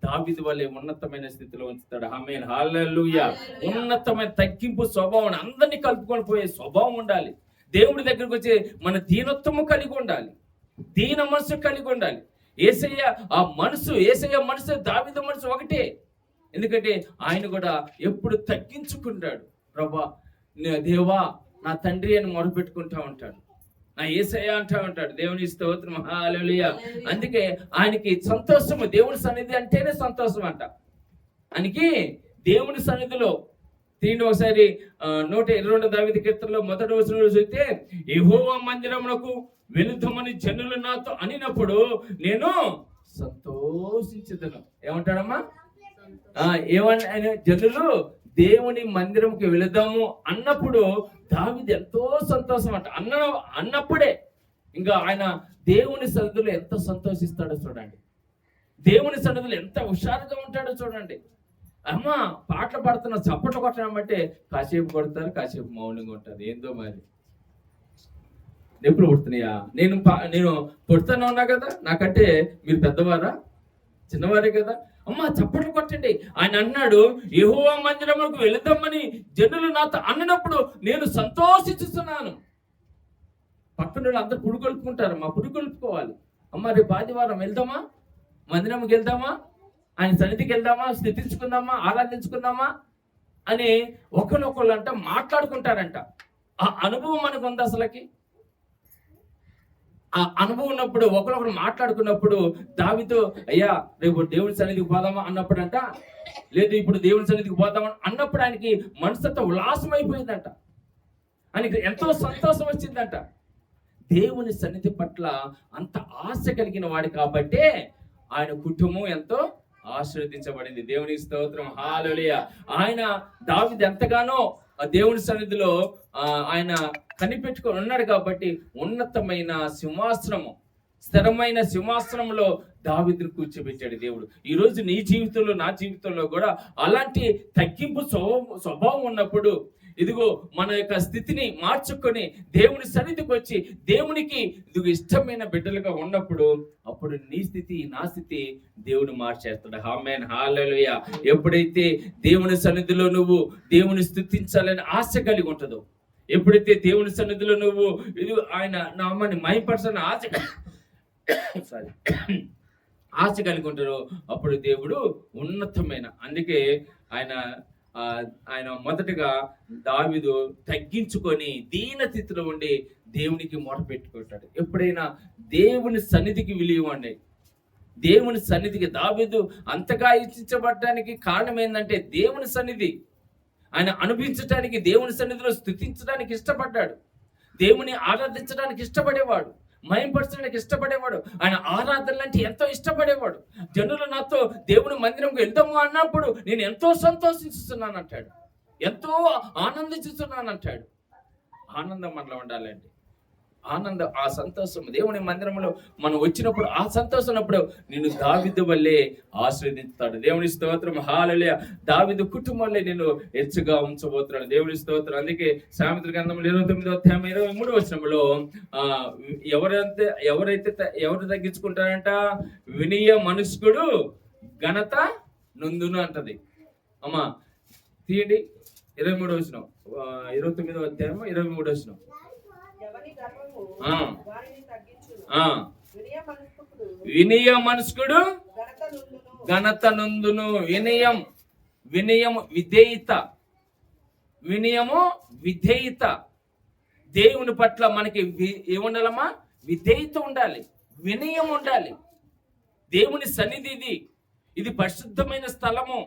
Speaker 2: దావీదు వలె ఉన్నతమైన స్థితిలో ఉంచుతాడు. ఆమేన్, హల్లెలూయా. ఉన్నతమైన తగ్గింపు స్వభావం, అందరినీ కలుపుకొని పోయే స్వభావం ఉండాలి. దేవుడి దగ్గరకు వచ్చి మన దీనత్వము కలిగి ఉండాలి, దీన మనసు కలిగి ఉండాలి. యేసయ్య మనసు దావీదు మనసు ఒకటే. ఎందుకంటే ఆయన కూడా ఎప్పుడు తగ్గించుకుంటాడు. ప్రభా, దేవా నా తండ్రి అని మొరపెట్టుకుంటా ఉంటాడు. నా యేసయ్య అంటా ఉంటాడు. దేవుని స్తోత్రం, హల్లెలూయా. అందుకే ఆయనకి సంతోషము, దేవుని సన్నిధి అంటేనే సంతోషం అంట. ఆయనకి దేవుని సన్నిధిలో తీయండి ఒకసారి 122 దావీదు కీర్తనలో మొదటి వచనంలో చూస్తే, యెహోవా మందిరమునకు వెళుదామని జనులు నాతో అనినప్పుడు నేను సంతోషించదను. ఏమంటాడమ్మా? ఏమని జనులు దేవుని మందిరంకి వెళదాము అన్నప్పుడు దావీదు ఎంతో సంతోషం అంట. అన్నప్పుడే ఇంకా ఆయన దేవుని సన్నిధిలో ఎంత సంతోషిస్తాడో చూడండి. దేవుని సన్నిధిలో ఎంత హుషారుగా ఉంటాడో చూడండి. అమ్మ పాటలు పాడుతున్న చప్పట్లు కొట్టడం బట్టే కాసేపు కొడతారు, కాసేపు మౌనంగా ఉంటారు. ఏందో మరి ఎప్పుడు పుడుతున్నాయా? నేను పుడుతూనే ఉన్నా కదా, నాకంటే మీరు పెద్దవారా, చిన్నవారే కదా. అమ్మ చప్పట్లు కొట్టండి. ఆయన అన్నాడు, యెహోవా మందిరమునకు వెళదామని జనులు నాతో అన్నప్పుడు నేను సంతోషిస్తున్నాను. పక్కన అందరూ పురుగొల్పుకుంటారు. మా పురుగొల్పుకోవాలి. అమ్మ రేపు ఆదివారం వెళ్దామా, మందిరంకి వెళ్దామా, ఆయన సన్నిధికి వెళ్దామా, స్థితించుకుందామా, ఆరాధించుకుందామా అని ఒకళ్ళొకళ్ళు అంట మాట్లాడుకుంటారంట. ఆ అనుభవం మనకు ఉంది. అసలుకి ఆ అనుభవం ఉన్నప్పుడు ఒకరొకరు మాట్లాడుకున్నప్పుడు దావీదు, అయ్యా రేపు దేవుని సన్నిధికి పోదామా అన్నప్పుడు అంట, లేదు ఇప్పుడు దేవుని సన్నిధికి పోదామా అన్నప్పుడు ఆయనకి మనసంతా ఉల్లాసం అయిపోయిందంట. ఆయనకి ఎంతో సంతోషం వచ్చిందంట. దేవుని సన్నిధి పట్ల అంత ఆశ కలిగిన వాడు కాబట్టే ఆయన కుటుంబం ఎంతో ఆశీర్వదించబడింది. దేవుని స్తోత్రం, హల్లెలూయా. ఆయన దావీదు ఎంతగానో దేవుని సన్నిధిలో ఆయన కనిపెట్టుకొని ఉన్నాడు కాబట్టి ఉన్నతమైన సింహాసనము, స్థిరమైన సింహాసనంలో దావీదును కూర్చోబెట్టాడు దేవుడు. ఈ రోజు నీ జీవితంలో, నా జీవితంలో కూడా అలాంటి తగ్గింపు స్వభావం ఉన్నప్పుడు ఇదిగో మన యొక్క స్థితిని మార్చుకొని దేవుని సన్నిధికి వచ్చి దేవునికి ఇదిగో ఇష్టమైన బిడ్డలుగా ఉన్నప్పుడు అప్పుడు నీ స్థితి, నా స్థితి దేవుడు మార్చేస్తాడు. ఆమేన్, హల్లెలూయా. ఎప్పుడైతే దేవుని సన్నిధిలో నువ్వు దేవుని స్తుతించాలని ఆశ కలిగి ఉంటుందో, ఎప్పుడైతే దేవుని సన్నిధిలో నువ్వు ఇది ఆయన నామాన్ని మహిమపరచాలని ఆశ కలిగి ఉంటారో అప్పుడు దేవుడు ఉన్నతమైన, అందుకే ఆయన మొదటగా దావీదు తగ్గించుకొని దీన స్థితిలో ఉండి దేవునికి మొరపెట్టుకుంటాడు. ఎప్పుడైనా దేవుని సన్నిధికి విలువండి. దేవుని సన్నిధికి దావీదు అంతగా ఇచ్చించబడటానికి కారణం ఏంటంటే దేవుని సన్నిధి. ఆయన అనుభవించడానికి, దేవుని సన్నిధిలో స్తుతించడానికి ఇష్టపడ్డాడు. దేవుని ఆరాధించడానికి ఇష్టపడేవాడు, మహింపరచడానికి ఇష్టపడేవాడు. ఆయన ఆరాధనలు అంటే ఎంతో ఇష్టపడేవాడు. జనులు నాతో దేవుని మందిరంకి వెళ్దాము అన్నప్పుడు నేను ఎంతో సంతోషిస్తున్నాను అంటాడు, ఎంతో ఆనందిస్తున్నాను అంటాడు. ఆనందం మనలో ఉండాలండి. ఆనందం, ఆ సంతోషం దేవుని మందిరంలో మనం వచ్చినప్పుడు ఆ సంతోషం అప్పుడు నిన్ను దావీదు వల్లే ఆశీర్వదిస్తాడు. దేవుని స్తోత్రం, హల్లెలూయా. దావీదు కుటుంబం వల్లే నిన్ను హెచ్చుగా ఉంచబోతున్నాడు. దేవుని స్తోత్రం. అందుకే సామెతల గ్రంథంలో 29వ అధ్యాయం 23వ వచనంలో ఎవరు తగ్గించుకుంటారంట? వినయ మనుష్కుడు ఘనత నొందును అంటది. అమ్మా తీయండి 23వ వచనం, 29వ అధ్యాయం 23వ వచనం. వినయ మనస్కుడు ఘనత నొందును. వినయం విధేయత. వినయము విధేయత. దేవుని పట్ల మనకి ఏముండాలమ్మా? విధేయత ఉండాలి, వినయం ఉండాలి. దేవుని సన్నిధి ఇది పరిశుద్ధమైన స్థలము.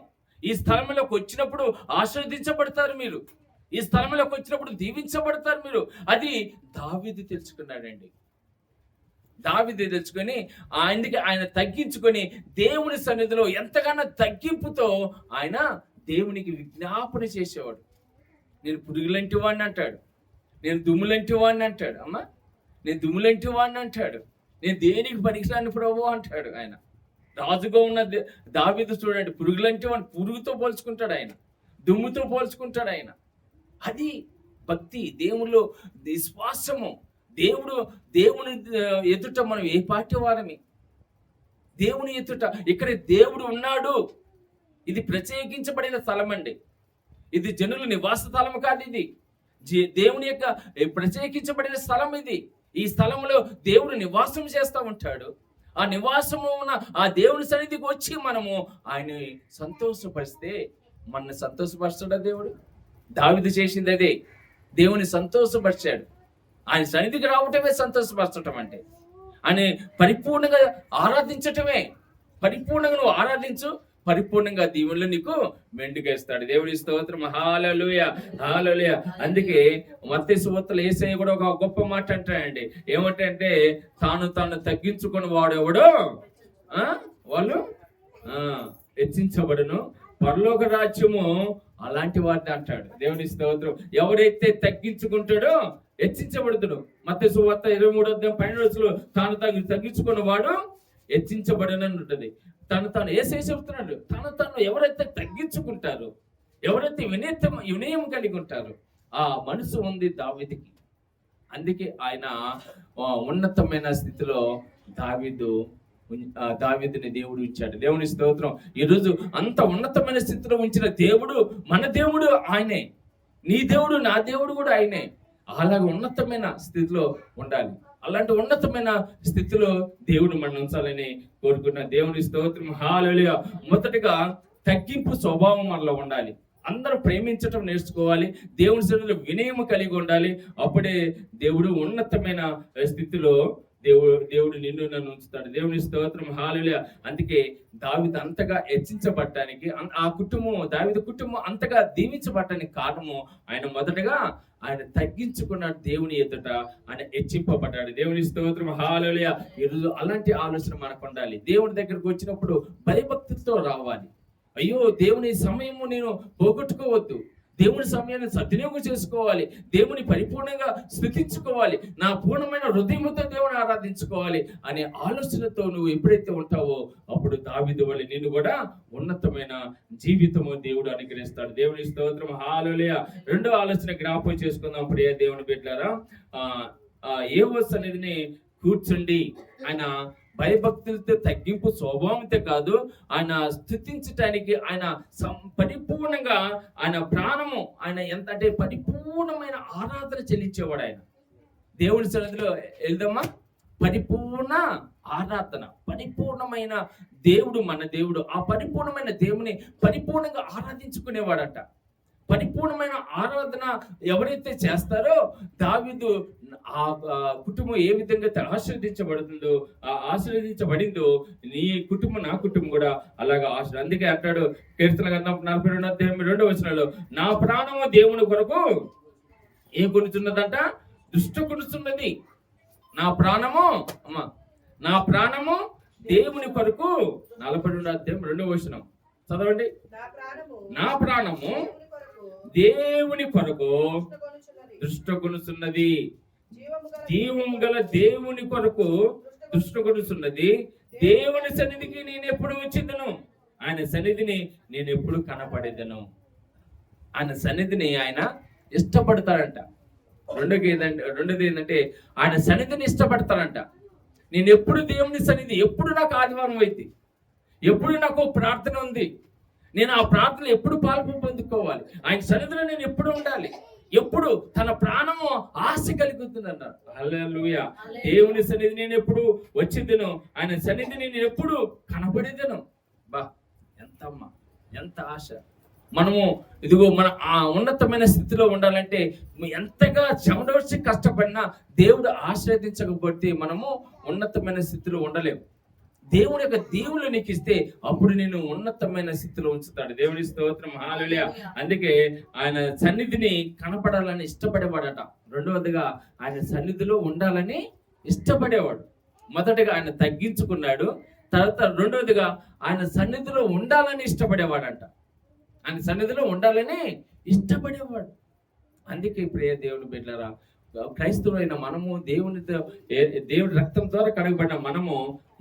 Speaker 2: ఈ స్థలంలోకి వచ్చినప్పుడు ఆశీర్వదించబడతారు మీరు. ఈ స్థలంలోకి వచ్చినప్పుడు దీవించబడతారు మీరు. అది దావీదు తెలుసుకున్నాడండి. దావీదు తెలుసుకొని ఆయన తగ్గించుకొని దేవుని సన్నిధిలో ఎంతగానో తగ్గింపుతో ఆయన దేవునికి విజ్ఞాపన చేసేవాడు. నేను పురుగులంటి వాడిని అంటాడు, నేను దుమ్ములంటి వాడిని అంటాడు. అమ్మా నేను దుమ్ములంటి వాడిని అంటాడు, నేను దేనికి పనికిరాని ప్రభు అంటాడు. ఆయన రాజుగా ఉన్న దావీదు చూడండి, పురుగులంటి వాడిని పురుగుతో పోల్చుకుంటాడు ఆయన, దుమ్ముతో పోల్చుకుంటాడు ఆయన. అది భక్తి, దేవుళ్ళు విశ్వాసము. దేవుని ఎదుట మనం ఏ పార్టీ వారమే? దేవుని ఎదుట ఇక్కడ దేవుడు ఉన్నాడు. ఇది ప్రత్యేకించబడిన స్థలం అండి. ఇది జనుల నివాస స్థలం కాదు. ఇది దేవుని యొక్క ప్రత్యేకించబడిన స్థలం. ఇది ఈ స్థలంలో దేవుడు నివాసం చేస్తూ ఉంటాడు. ఆ నివాసము ఉన్న ఆ దేవుని సన్నిధికి వచ్చి మనము ఆయన సంతోషపరిస్తే మన సంతోషపరచడా దేవుడు? దావీదు చేసింది అదే, దేవుని సంతోషపరిచాడు. ఆయన సన్నిధికి రావటమే సంతోషపరచటం అంటే. ఆయన పరిపూర్ణంగా ఆరాధించటమే. పరిపూర్ణంగా నువ్వు ఆరాధించు, పరిపూర్ణంగా దీవుల్లో నీకు మెండుగా ఇస్తాడు. దేవుని స్తోత్రం, హల్లెలూయా, హల్లెలూయా. అందుకే మత్తయి సువార్తలో యేసయ్య కూడా ఒక గొప్ప మాట అంటాడండి. ఏమంటే తాను తగ్గించుకుని వాడెవడో వాళ్ళు హెచ్చించబడును, పరలోక రాజ్యము అలాంటి వారిని అంటాడు. దేవుని స్తోత్రం. ఎవరైతే తగ్గించుకుంటాడో హెచ్చించబడుతుడు. మత్తయి సువార్త 23వ అధ్యాయం 12వ వచనంలో తాను తగ్గించుకున్న వాడు హెచ్చించబడనని ఉంటది. తాను యేసయ్య చెబుతున్నాడు, తాను ఎవరైతే తగ్గించుకుంటారో, ఎవరైతే వినయం కలిగి ఉంటారో ఆ మనసు ఉంది దావీదుకి. అందుకే ఆయన ఉన్నతమైన స్థితిలో దావీదుని దేవుడు ఇచ్చాడు. దేవుని స్తోత్రం. ఈరోజు అంత ఉన్నతమైన స్థితిలో ఉంచిన దేవుడు మన దేవుడు ఆయనే. నీ దేవుడు నా దేవుడు కూడా ఆయనే. అలాగ ఉన్నతమైన స్థితిలో ఉండాలి. అలాంటి ఉన్నతమైన స్థితిలో దేవుడు మనం ఉంచాలని కోరుకున్న దేవుని స్తోత్రం, హల్లెలూయా. మొదటిగా తగ్గింపు స్వభావం మనలో ఉండాలి. అందరూ ప్రేమించటం నేర్చుకోవాలి. దేవుని సన్నిధిలో వినయం కలిగి ఉండాలి. అప్పుడే దేవుడు ఉన్నతమైన స్థితిలో దేవుడు నిన్ను నన్ను ఉంచుతాడు. దేవుని స్తోత్రం, హల్లెలూయా. అందుకే దావీదు అంతగా హెచ్చించబడటానికి, దావీదు కుటుంబం అంతగా దీవించబడటానికి కారణము ఆయన మొదటగా ఆయన తగ్గించుకున్నాడు. దేవుని ఎదుట ఆయన హెచ్చింపబడ్డాడు. దేవుని స్తోత్రం, హల్లెలూయా. ఈరోజు అలాంటి ఆలోచన మనకు ఉండాలి. దేవుని దగ్గరకు వచ్చినప్పుడు భయభక్తితో రావాలి. అయ్యో దేవుని సమయము నేను పోగొట్టుకోవద్దు, దేవుని సమయాన్ని సద్వినియోగం చేసుకోవాలి, దేవుని పరిపూర్ణంగా స్తుతించుకోవాలి, నా పూర్ణమైన హృదయంతో దేవుని ఆరాధించుకోవాలి అనే ఆలోచనతో నువ్వు ఎప్పుడైతే ఉంటావో అప్పుడు దావీదు వలె నిన్ను కూడా ఉన్నతమైన జీవితము దేవుడు అనుగ్రహిస్తాడు. దేవుని స్తోత్రం, హల్లెలూయా. రెండో ఆలోచన జ్ఞాపకం చేసుకుందాం ప్రియ దేవుని బిడ్డలారా. ఏవోస్ అనేదిని కూర్చుండి ఆయన భయభక్తులతో తగ్గింపు స్వభావంతో కాదు, ఆయన స్తుతించటానికి ఆయన పరిపూర్ణంగా ఆయన ప్రాణము, ఆయన ఎంత అంటే పరిపూర్ణమైన ఆరాధన చెల్లించేవాడు. ఆయన దేవుని సన్నిధిలో వెళ్దామా, పరిపూర్ణ ఆరాధన. పరిపూర్ణమైన దేవుడు మన దేవుడు. ఆ పరిపూర్ణమైన దేవుని పరిపూర్ణంగా ఆరాధించుకునేవాడట. పరిపూర్ణమైన ఆరాధన ఎవరైతే చేస్తారో దావీదు ఆ కుటుంబం ఏ విధంగా ఆశీర్వదించబడిందో నీ కుటుంబం నా కుటుంబం కూడా అలాగా అందుకే అంటాడు కీర్తన గ్రంథం 42వ అధ్యాయం 2వ వచనంలో, నా ప్రాణము దేవుని కొరకు ఏం కొనుచున్నదంట? దుష్ట కొనుచున్నది. నా ప్రాణము దేవుని కొరకు 42వ అధ్యాయం 2వ వచనం చదవండి. నా ప్రాణము దేవుని కొరకు దుష్ట కొనుచున్నది. జీవము గల దేవుని కొరకు దృష్టికొడుతున్నది. దేవుని సన్నిధికి నేను ఎప్పుడు వచ్చిందను, ఆయన సన్నిధిని నేను ఎప్పుడు కనపడేదను. ఆయన సన్నిధిని ఆయన ఇష్టపడతాడంట. రెండోది ఏంటంటే ఆయన సన్నిధిని ఇష్టపడతాడంట. నేను ఎప్పుడు దేవుని సన్నిధి, ఎప్పుడు నాకు ఆదివారం అయితే, ఎప్పుడు నాకు ప్రార్థన ఉంది, నేను ఆ ప్రార్థన ఎప్పుడు పొందుకోవాలి, ఆయన సన్నిధిలో నేను ఎప్పుడు ఉండాలి, ఎప్పుడు తన ప్రాణము ఆశ కలుగుతుందంట. హల్లెలూయా. దేవుని సన్నిధి నేను ఎప్పుడు వచ్చిద్దను, ఆయన సన్నిధి నేను ఎప్పుడు కనబడేదను. బా ఎంతమ్మా, ఎంత ఆశ. మనము ఇదిగో మన ఆ ఉన్నతమైన స్థితిలో ఉండాలంటే ఎంతగా చెమటోడ్చి కష్టపడినా దేవుడు ఆశ్రయించకపోతే మనము ఉన్నతమైన స్థితిలో ఉండలేము. దేవుని యొక్క దేవుళ్ళు నీకు ఇస్తే అప్పుడు నేను ఉన్నతమైన స్థితిలో ఉంచుతాడు. దేవుని స్తోత్రం, హల్లెలూయా. అందుకే ఆయన సన్నిధిని కనపడాలని ఇష్టపడేవాడట. రెండవదిగా ఆయన సన్నిధిలో ఉండాలని ఇష్టపడేవాడు. మొదటగా ఆయన తగ్గించుకున్నాడు, తర్వాత రెండవదిగా ఆయన సన్నిధిలో ఉండాలని ఇష్టపడేవాడంట. ఆయన సన్నిధిలో ఉండాలని ఇష్టపడేవాడు. అందుకే ప్రియ దేవుని బిడ్డలారా, క్రైస్తవులైన మనము దేవుని రక్తం ద్వారా కడగబడిన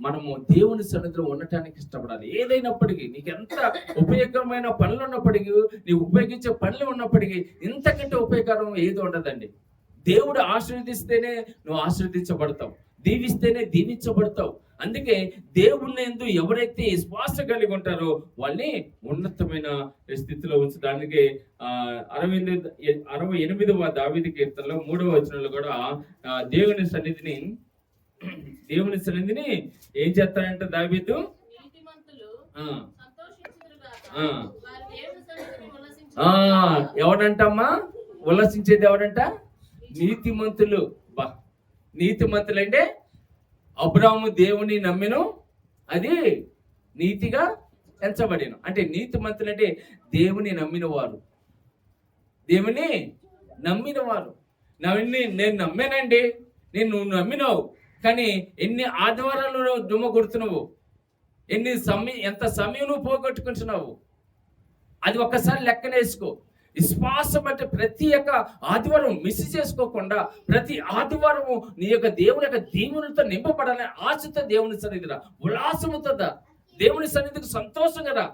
Speaker 2: మనము దేవుని సన్నిధిలో ఉండటానికి ఇష్టపడాలి. ఏదైనప్పటికీ, నీకు ఎంత ఉపయోగమైన పనులు ఉన్నప్పటికీ, నీవు ఉపయోగించే పనులు ఉన్నప్పటికీ ఇంతకంటే ఉపయోగకరం ఏది ఉండదండి. దేవుడు ఆశీర్వదిస్తేనే నువ్వు ఆశీర్వదించబడతావు, దీవిస్తేనే దీవించబడతావు. అందుకే దేవుని యందు ఎవరైతే విశ్వాస కలిగి ఉంటారో వాళ్ళని ఉన్నతమైన స్థితిలో ఉంచడానికి 68వ దావీదు కీర్తనలో 3వ వచనంలో కూడా దేవుని సన్నిధిని ఏం చేస్తాడంట దావీదు? ఎవడంటమ్మా ఉల్లసించేది? ఎవడంట? నీతిమంతులు. బా, నీతిమంతులు అంటే అబ్రాహాము దేవుని నమ్మిను, అది నీతిగా ఎంచబడిను. అంటే నీతిమంతులు అంటే దేవుని నమ్మిన వారు, దేవుని నమ్మిన వారు. నేను నమ్మానండి, నువ్వు నమ్మినావు, కానీ ఎన్ని ఆదివారాలు దుమ్మ కొడుతున్నావు, ఎంత సమయం నువ్వు పోగొట్టుకుంటున్నావు, అది ఒక్కసారి లెక్కనేసుకో. విశ్వాసం అంటే ప్రతి ఒక్క ఆదివారం మిస్ చేసుకోకుండా ప్రతి ఆదివారము నీ యొక్క దేవుని యొక్క దీవులతో నింపబడాలని ఆశతో దేవుని సన్నిధిరా, ఉల్లాసముతో దేవుని సన్నిధికి సంతోషంగా రా.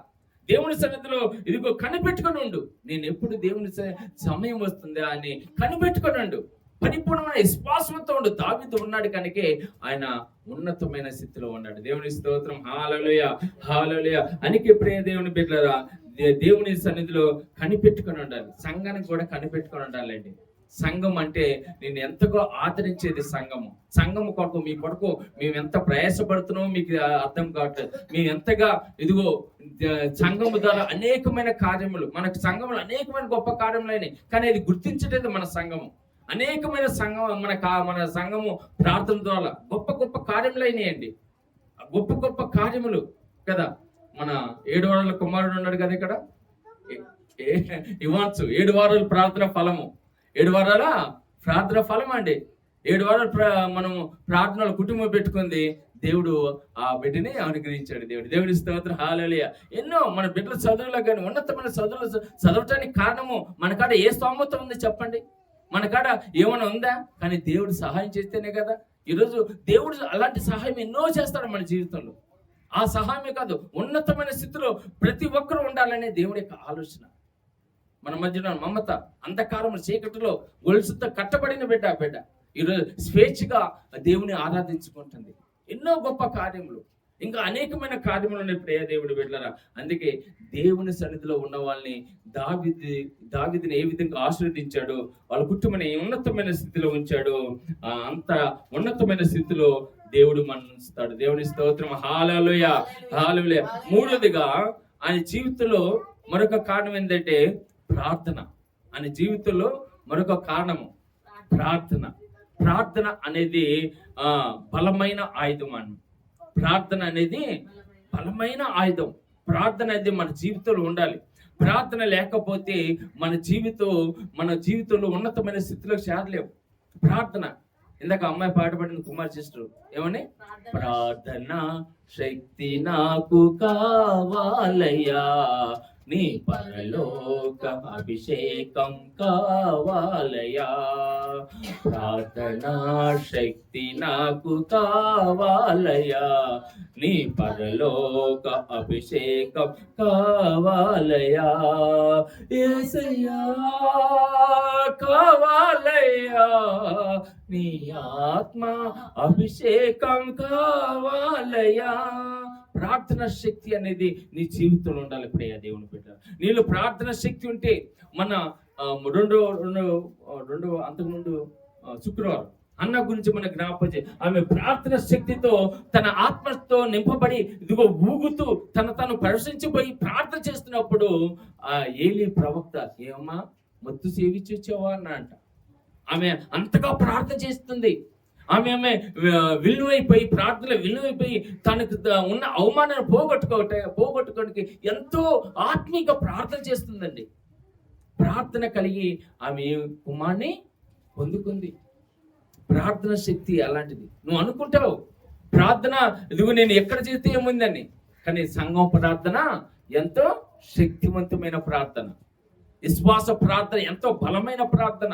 Speaker 2: దేవుని సన్నిధిలో ఇదిగో కనిపెట్టుకొని ఉండు. నేను ఎప్పుడు దేవుని సమయం వస్తుందా అని కనిపెట్టుకొని ఉండు. పరిపూర్ణమైన విశ్వాసంతో ఉండు. దావీదు ఉన్నాడు కనుకే ఆయన ఉన్నతమైన స్థితిలో ఉన్నాడు. దేవుని స్తోత్రం, హల్లెలూయా, హల్లెలూయా. అందుకే ప్రియ దేవుని బిడ్డలారా, దేవుని సన్నిధిలో కనిపెట్టుకొని ఉండాలి. సంఘానికి కూడా కనిపెట్టుకొని ఉండాలండి. సంఘం అంటే నేను ఎంతగా ఆదరించేది సంఘము కొరకు, మీ కొరకు మేము ఎంత ప్రయాసపడుతున్నామో మీకు అర్థం కావట్లేదు. మేము ఎంతగా ఇదిగో సంఘము ద్వారా అనేకమైన కార్యములు, మనకు సంఘములు అనేకమైన గొప్ప కార్యములు అయినాయి, కానీ అది గుర్తించలేదు మన సంఘము. అనేకమైన మన సంఘము ప్రార్థన ద్వారా గొప్ప గొప్ప కార్యములు అయినాయండి. గొప్ప కార్యములు కదా. మన 7 వారాల కుమారుడు ఉన్నాడు కదా ఇక్కడ, ఇవ్వచ్చు 7 వారాల ప్రార్థన ఫలము, 7 వారాల ప్రార్థన ఫలం అండి. 7 వారాలు మనము ప్రార్థనలు కుటుంబం పెట్టుకుంది, దేవుడు ఆ బిడ్డని అనుగ్రహించాడు. దేవుడి స్తోత్రం, హల్లెలూయా. ఎన్నో మన బిడ్డల చదువులో కానీ ఉన్నతమైన చదువులు చదవటానికి కారణము మన కాడ ఏ స్తోమత ఉంది చెప్పండి? మన కాడ ఏమైనా ఉందా? కానీ దేవుడు సహాయం చేస్తేనే కదా. ఈరోజు దేవుడు అలాంటి సహాయం ఎన్నో చేస్తాడు మన జీవితంలో. ఆ సహాయమే కాదు, ఉన్నతమైన స్థితిలో ప్రతి ఒక్కరూ ఉండాలనే దేవుడి యొక్క ఆలోచన. మన మధ్యలో మమత, అంధకారము చీకటిలో గొలుసుతో కట్టబడిన బిడ్డ ఈరోజు స్వేచ్ఛగా దేవుని ఆరాధించుకుంటుంది. ఎన్నో గొప్ప కార్యములు, ఇంకా అనేకమైన కార్యములు ఉన్నాయి ప్రియ దేవుడి బిడ్డలారా. అందుకే దేవుని సన్నిధిలో ఉన్న వాళ్ళని దావీదుని ఏ విధంగా ఆశీర్వదించాడు, వాళ్ళ కుటుంబాన్ని ఉన్నతమైన స్థితిలో ఉంచాడు. అంత ఉన్నతమైన స్థితిలో దేవుడు మనస్తాడు. దేవుని స్తోత్రం, హల్లెలూయా, హల్లెలూయా. మూడోదిగా ఆయన జీవితంలో మరొక కారణం ఏంటంటే ప్రార్థన. ఆయన జీవితంలో మరొక కారణము ప్రార్థన అనేది బలమైన ఆయుధం అని. ప్రార్థన అనేది బలమైన ఆయుధం. ప్రార్థన అనేది మన జీవితంలో ఉండాలి. ప్రార్థన లేకపోతే మన జీవితంలో ఉన్నతమైన స్థితిలో చేరలేము. ప్రార్థన, ఇందాక అమ్మాయి పాటపడిన కుమార్ సిస్టర్ ఏమని, ప్రార్థన శక్తి నాకు కావాలయ్యా, నీ పరలోక అభిషేకం కావాలయా, ప్రార్థనా శక్తి నాకు కావాలయా, నీ పరలోక అభిషేకం కావాలయా, యేసయ్యా కావాలయ్యా, నీ ఆత్మ అభిషేకం కావాలయ్యా. ప్రార్థన శక్తి అనేది నీ జీవితంలో ఉండాలి. ప్రియ దేవుని బిడ్డ, నీలో ప్రార్థన శక్తి ఉంటే మన రెండు అంతకుముందు శుక్రవారం అన్న గురించి మన జ్ఞాపకం, ఆమె ప్రార్థన శక్తితో తన ఆత్మతో నింపబడి ఇదిగో ఊగుతూ తను ప్రశంసిపోయి ప్రార్థన చేస్తున్నప్పుడు ఆ ఏలీ ప్రవక్త, ఏమమ్మా మత్తు సేవించి వచ్చావా అన్న అంట. ఆమె అంతగా ప్రార్థన చేస్తుంది. ఆమె విలువైపోయి ప్రార్థనలో విలువైపోయి తనకు ఉన్న అవమానాన్ని పోగొట్టుకోవడానికి ఎంతో ఆత్మీయంగా ప్రార్థన చేస్తుందండి. ప్రార్థన కలిగి ఆమె కుమార్ని పొందుకుంది. ప్రార్థన శక్తి అలాంటిది. నువ్వు అనుకుంటావు ప్రార్థన ఇదిగో నేను ఎక్కడ చేస్తే ఏముందని, కానీ సంఘం ప్రార్థన ఎంతో శక్తివంతమైన ప్రార్థన, విశ్వాస ప్రార్థన ఎంతో బలమైన ప్రార్థన.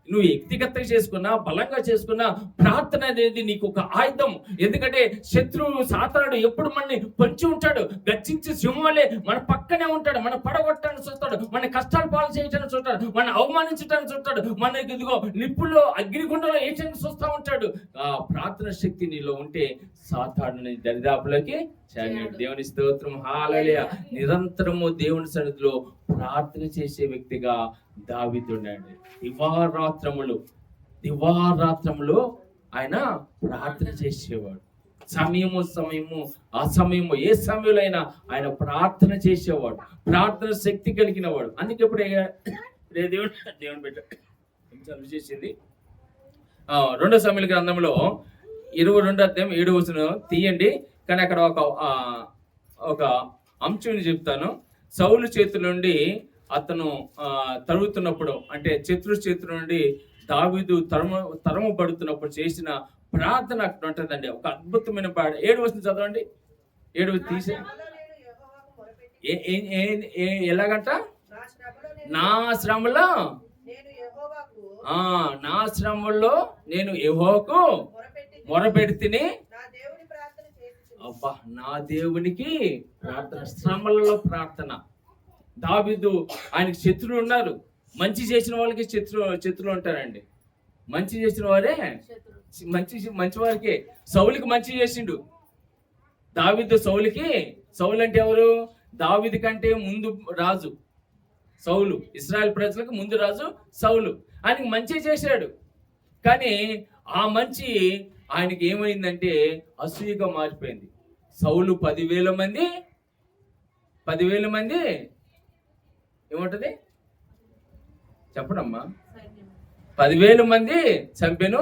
Speaker 2: నువ్వు వ్యక్తిగతంగా చేసుకున్నా బలంగా చేసుకున్నా ప్రార్థన అనేది నీకు ఒక ఆయుధం. ఎందుకంటే శత్రువు సాతానుడు ఎప్పుడు మనని పొంచి ఉంటాడు, గర్జించి సింహంలే మన పక్కనే ఉంటాడు, మన పడగొట్టడానికి చూస్తాడు, మన కష్టాలు పాలు చేయడానికి చూస్తాడు, మన అవమానించడానికి చూస్తాడు, మనకి ఇదిగో నిప్పుల్లో అగ్నిగుండంలో వేయడానికి చూస్తూ ఉంటాడు. ఆ ప్రార్థన శక్తి నీలో ఉంటే సాతానుని దరిదాపులకి చేరాడు. దేవుని స్తోత్రం, హల్లెలూయా. నిరంతరము దేవుని సన్నిధిలో ప్రార్థన చేసే వ్యక్తిగా దావీదు ఉన్నాడు. దివారాత్రములు ఆయన ప్రార్థన చేసేవాడు. సమయము ఆ సమయము ఏ సమయంలో అయినా ఆయన ప్రార్థన చేసేవాడు, ప్రార్థన శక్తి కలిగిన వాడు. అందుకే ఇప్పుడు దేవుని బిడ్డ చేసింది 2 సమూయేలు గ్రంథంలో 22:7 తీయండి. కానీ అక్కడ ఒక అంశం చెప్తాను. సౌలు చేతుల నుండి అతను తరుగుతున్నప్పుడు, అంటే శత్రు చేతుల నుండి దావీదు తరమబడుతున్నప్పుడు చేసిన ప్రార్థన అక్కడ ఉంటుందండి. ఒక అద్భుతమైన 7 చదవండి. 7 తీసే ఎలాగంట, నా శ్రమలో నేను యెహోవాకు మొరపెడితిని, అబ్బా నా దేవునికి ప్రార్థన, శ్రమలలో ప్రార్థన. దావీదు ఆయనకి శత్రువులు ఉన్నారు. మంచి చేసిన వాళ్ళకి శత్రువులు ఉంటారండి. మంచి చేసిన వారే మంచి వారికే. సౌలుకి మంచి చేసిండు దావీదు. సౌలు అంటే ఎవరు? దావీదు కంటే ముందు రాజు సౌలు, ఇశ్రాయేల్ ప్రజలకు ముందు రాజు సౌలు. ఆయనకి మంచి చేశాడు. కానీ ఆ మంచి ఆయనకి ఏమైందంటే అసూయగా మారిపోయింది. సౌలు 10,000 మంది ఏముంటది చెప్పడమ్మా, 10,000 మంది చంపాను,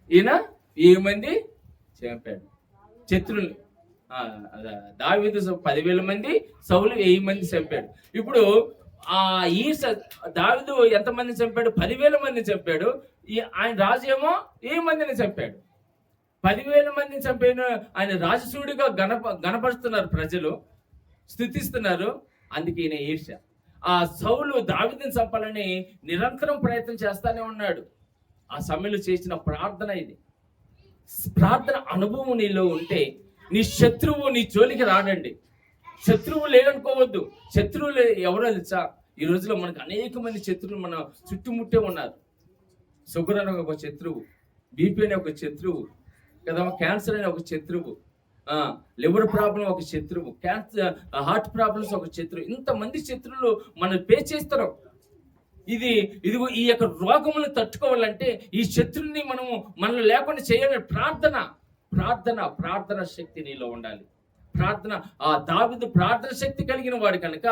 Speaker 2: ఈయన 1,000 మంది చంపాడు శత్రువులు. దావీదు 10,000 మంది, సౌలు 1,000 మంది చంపాడు. ఇప్పుడు దావీదు ఎంతమంది చంపాడు? 10,000 మంది చంపాడు. ఆయన రాజు ఏమో 1,000 మందిని చంపాడు. 10,000 మందిని చంపిన ఆయన రాజసూడిగా గణపరుస్తున్నారు ప్రజలు, స్తుతిస్తున్నారు. అందుకే ఈయన ఈర్ష్య. ఆ సౌలు దావీదుని చంపాలని నిరంతరం ప్రయత్నం చేస్తానే ఉన్నాడు. ఆ సమయంలో చేసిన ప్రార్థన ఇది. ప్రార్థన అనుభవం నీలో ఉంటే నీ శత్రువు నీ జోలికి రాడండి. శత్రువు లేదనుకోవద్దు. శత్రువులు ఎవరో తెలుసా? ఈ రోజులో మనకు అనేక మంది శత్రువులు మన చుట్టుముట్టే ఉన్నారు. షుగర్ అనే ఒక శత్రువు, బీపీ అనే ఒక శత్రువు కదా, క్యాన్సర్ అనే ఒక శత్రువు, లివర్ ప్రాబ్లం ఒక శత్రువు, హార్ట్ ప్రాబ్లమ్స్ ఒక శత్రువు. ఇంతమంది శత్రువులు మనం ఫేస్ చేస్తారు. ఇదిగో ఈ యొక్క రోగములను తట్టుకోవాలంటే ఈ శత్రువుని మనల్ని లేకుండా చేయాలి. ప్రార్థన శక్తి నీలో ఉండాలి. ఆ దావీదు ప్రార్థన శక్తి కలిగిన వాడు కనుక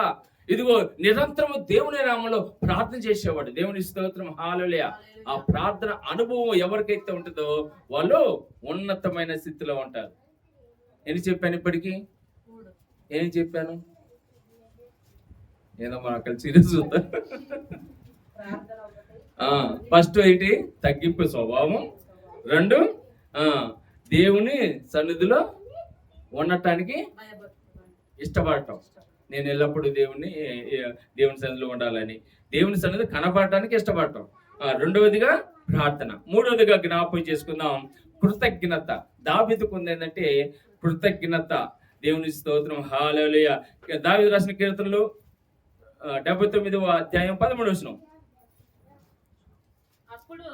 Speaker 2: ఇదిగో నిరంతరము దేవుని నామములో ప్రార్థన చేసేవాడు. దేవుని స్తోత్రం, హల్లెలూయా. ఆ ప్రార్థన అనుభవం ఎవరికైతే ఉంటుందో వాళ్ళు ఉన్నతమైన స్థితిలో ఉంటారు. ఏం చెప్పాను ఇప్పటికీ? ఏం చెప్పాను? ఏదో మనం అక్కడ సీరియస్ చూద్దాం. ఫస్ట్ ఏంటి? తగ్గింపు స్వభావం. 2 దేవుని సన్నిధిలో ఉండటానికి ఇష్టపడటం. నేను ఎల్లప్పుడూ దేవుని సన్నిధిలో ఉండాలని, దేవుని సన్నిధి కనపడటానికి ఇష్టపడటం. రెండవదిగా ప్రార్థన. మూడవదిగా జ్ఞాపకం చేసుకుందాం కృతజ్ఞత. దావీదుకు ఉంది ఏంటంటే కృతజ్ఞత. దేవుని స్తోత్రం, హల్లెలూయా. దావీదు రాసిన కీర్తనలు 79వ అధ్యాయం 13వ వచనం.
Speaker 3: అప్పుడు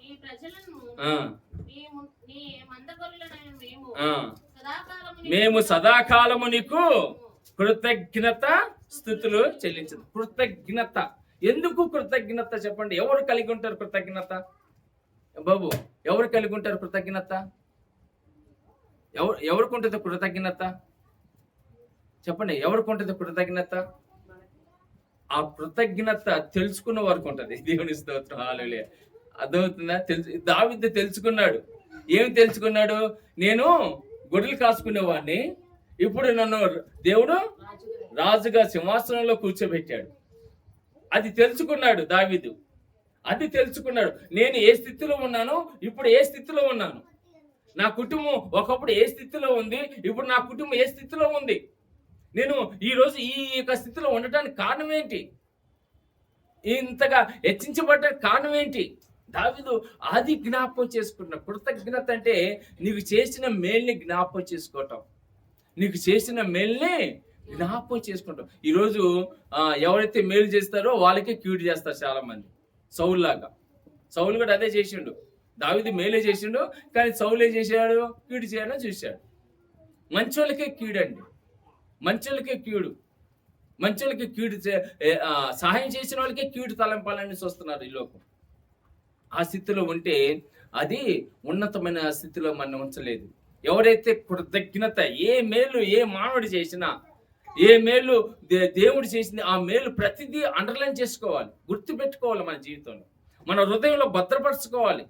Speaker 3: ఈ ప్రజలను నీ మందగొర్రెలైన మేము
Speaker 2: సదాకాలము నీకు కృతజ్ఞత స్తుతులు చెల్లించదు. కృతజ్ఞత. ఎందుకు కృతజ్ఞత చెప్పండి? ఎవరు కలిగి ఉంటారు కృతజ్ఞత? బాబు, ఎవరు కలిగి ఉంటారు కృతజ్ఞత? ఎవరికి ఉంటుంది కృతజ్ఞత? చెప్పండి, ఎవరికి ఉంటుంది కృతజ్ఞత? ఆ కృతజ్ఞత తెలుసుకున్న వారికి ఉంటుంది. దేవుని స్తోత్రం, హల్లెలూయా. అర్థమవుతుందా? దావీదు తెలుసుకున్నాడు. ఏమి తెలుసుకున్నాడు? నేను గొర్రెలు కాసుకునేవాడిని, ఇప్పుడు నన్ను దేవుడు రాజుగా సింహాసనంలో కూర్చోబెట్టాడు. అది తెలుసుకున్నాడు దావీదు. అది తెలుసుకున్నాడు. నేను ఏ స్థితిలో ఉన్నాను, ఇప్పుడు ఏ స్థితిలో ఉన్నాను. నా కుటుంబం ఒకప్పుడు ఏ స్థితిలో ఉంది, ఇప్పుడు నా కుటుంబం ఏ స్థితిలో ఉంది. నేను ఈరోజు ఈ యొక్క స్థితిలో ఉండటానికి కారణం ఏంటి? ఇంతగా హెచ్చించబడ్డానికి కారణం ఏంటి? దావీదు అది జ్ఞాపకం చేసుకుంటున్నా. కృతజ్ఞత అంటే నీకు చేసిన మేల్ని జ్ఞాపకం చేసుకోవటం. నీకు చేసిన మేల్ని జ్ఞాపకం చేసుకుంటాం. ఈరోజు ఎవరైతే మేలు చేస్తారో వాళ్ళకే క్యూట్ చేస్తారు చాలా మంది. సౌలులాగా. సౌలు కూడా అదే చేసిండు. దావీదు మేలే చేసిండు, కానీ సౌలు ఏం చేశాడు? క్యూట్ చేయాలని చూశాడు. మంచోళ్ళకే క్యూడండి. మంచోళ్ళకే క్యూడు. మంచోళ్ళకి క్యూడు సహాయం చేసిన వాళ్ళకే క్యూడు తలంపాలని చూస్తున్నారు ఈ లోకం. ఆ స్థితిలో ఉంటే అది ఉన్నతమైన స్థితిలో మనం ఉంచలేదు. ఎవరైతే కృతజ్ఞత, ఏ మేలు ఏ మానవుడు చేసినా, ఏ మేలు దేవుడు చేసింది, ఆ మేలు ప్రతిదీ అండర్లైన్ చేసుకోవాలి, గుర్తు పెట్టుకోవాలి. మన జీవితంలో మన హృదయంలో భద్రపరచుకోవాలి.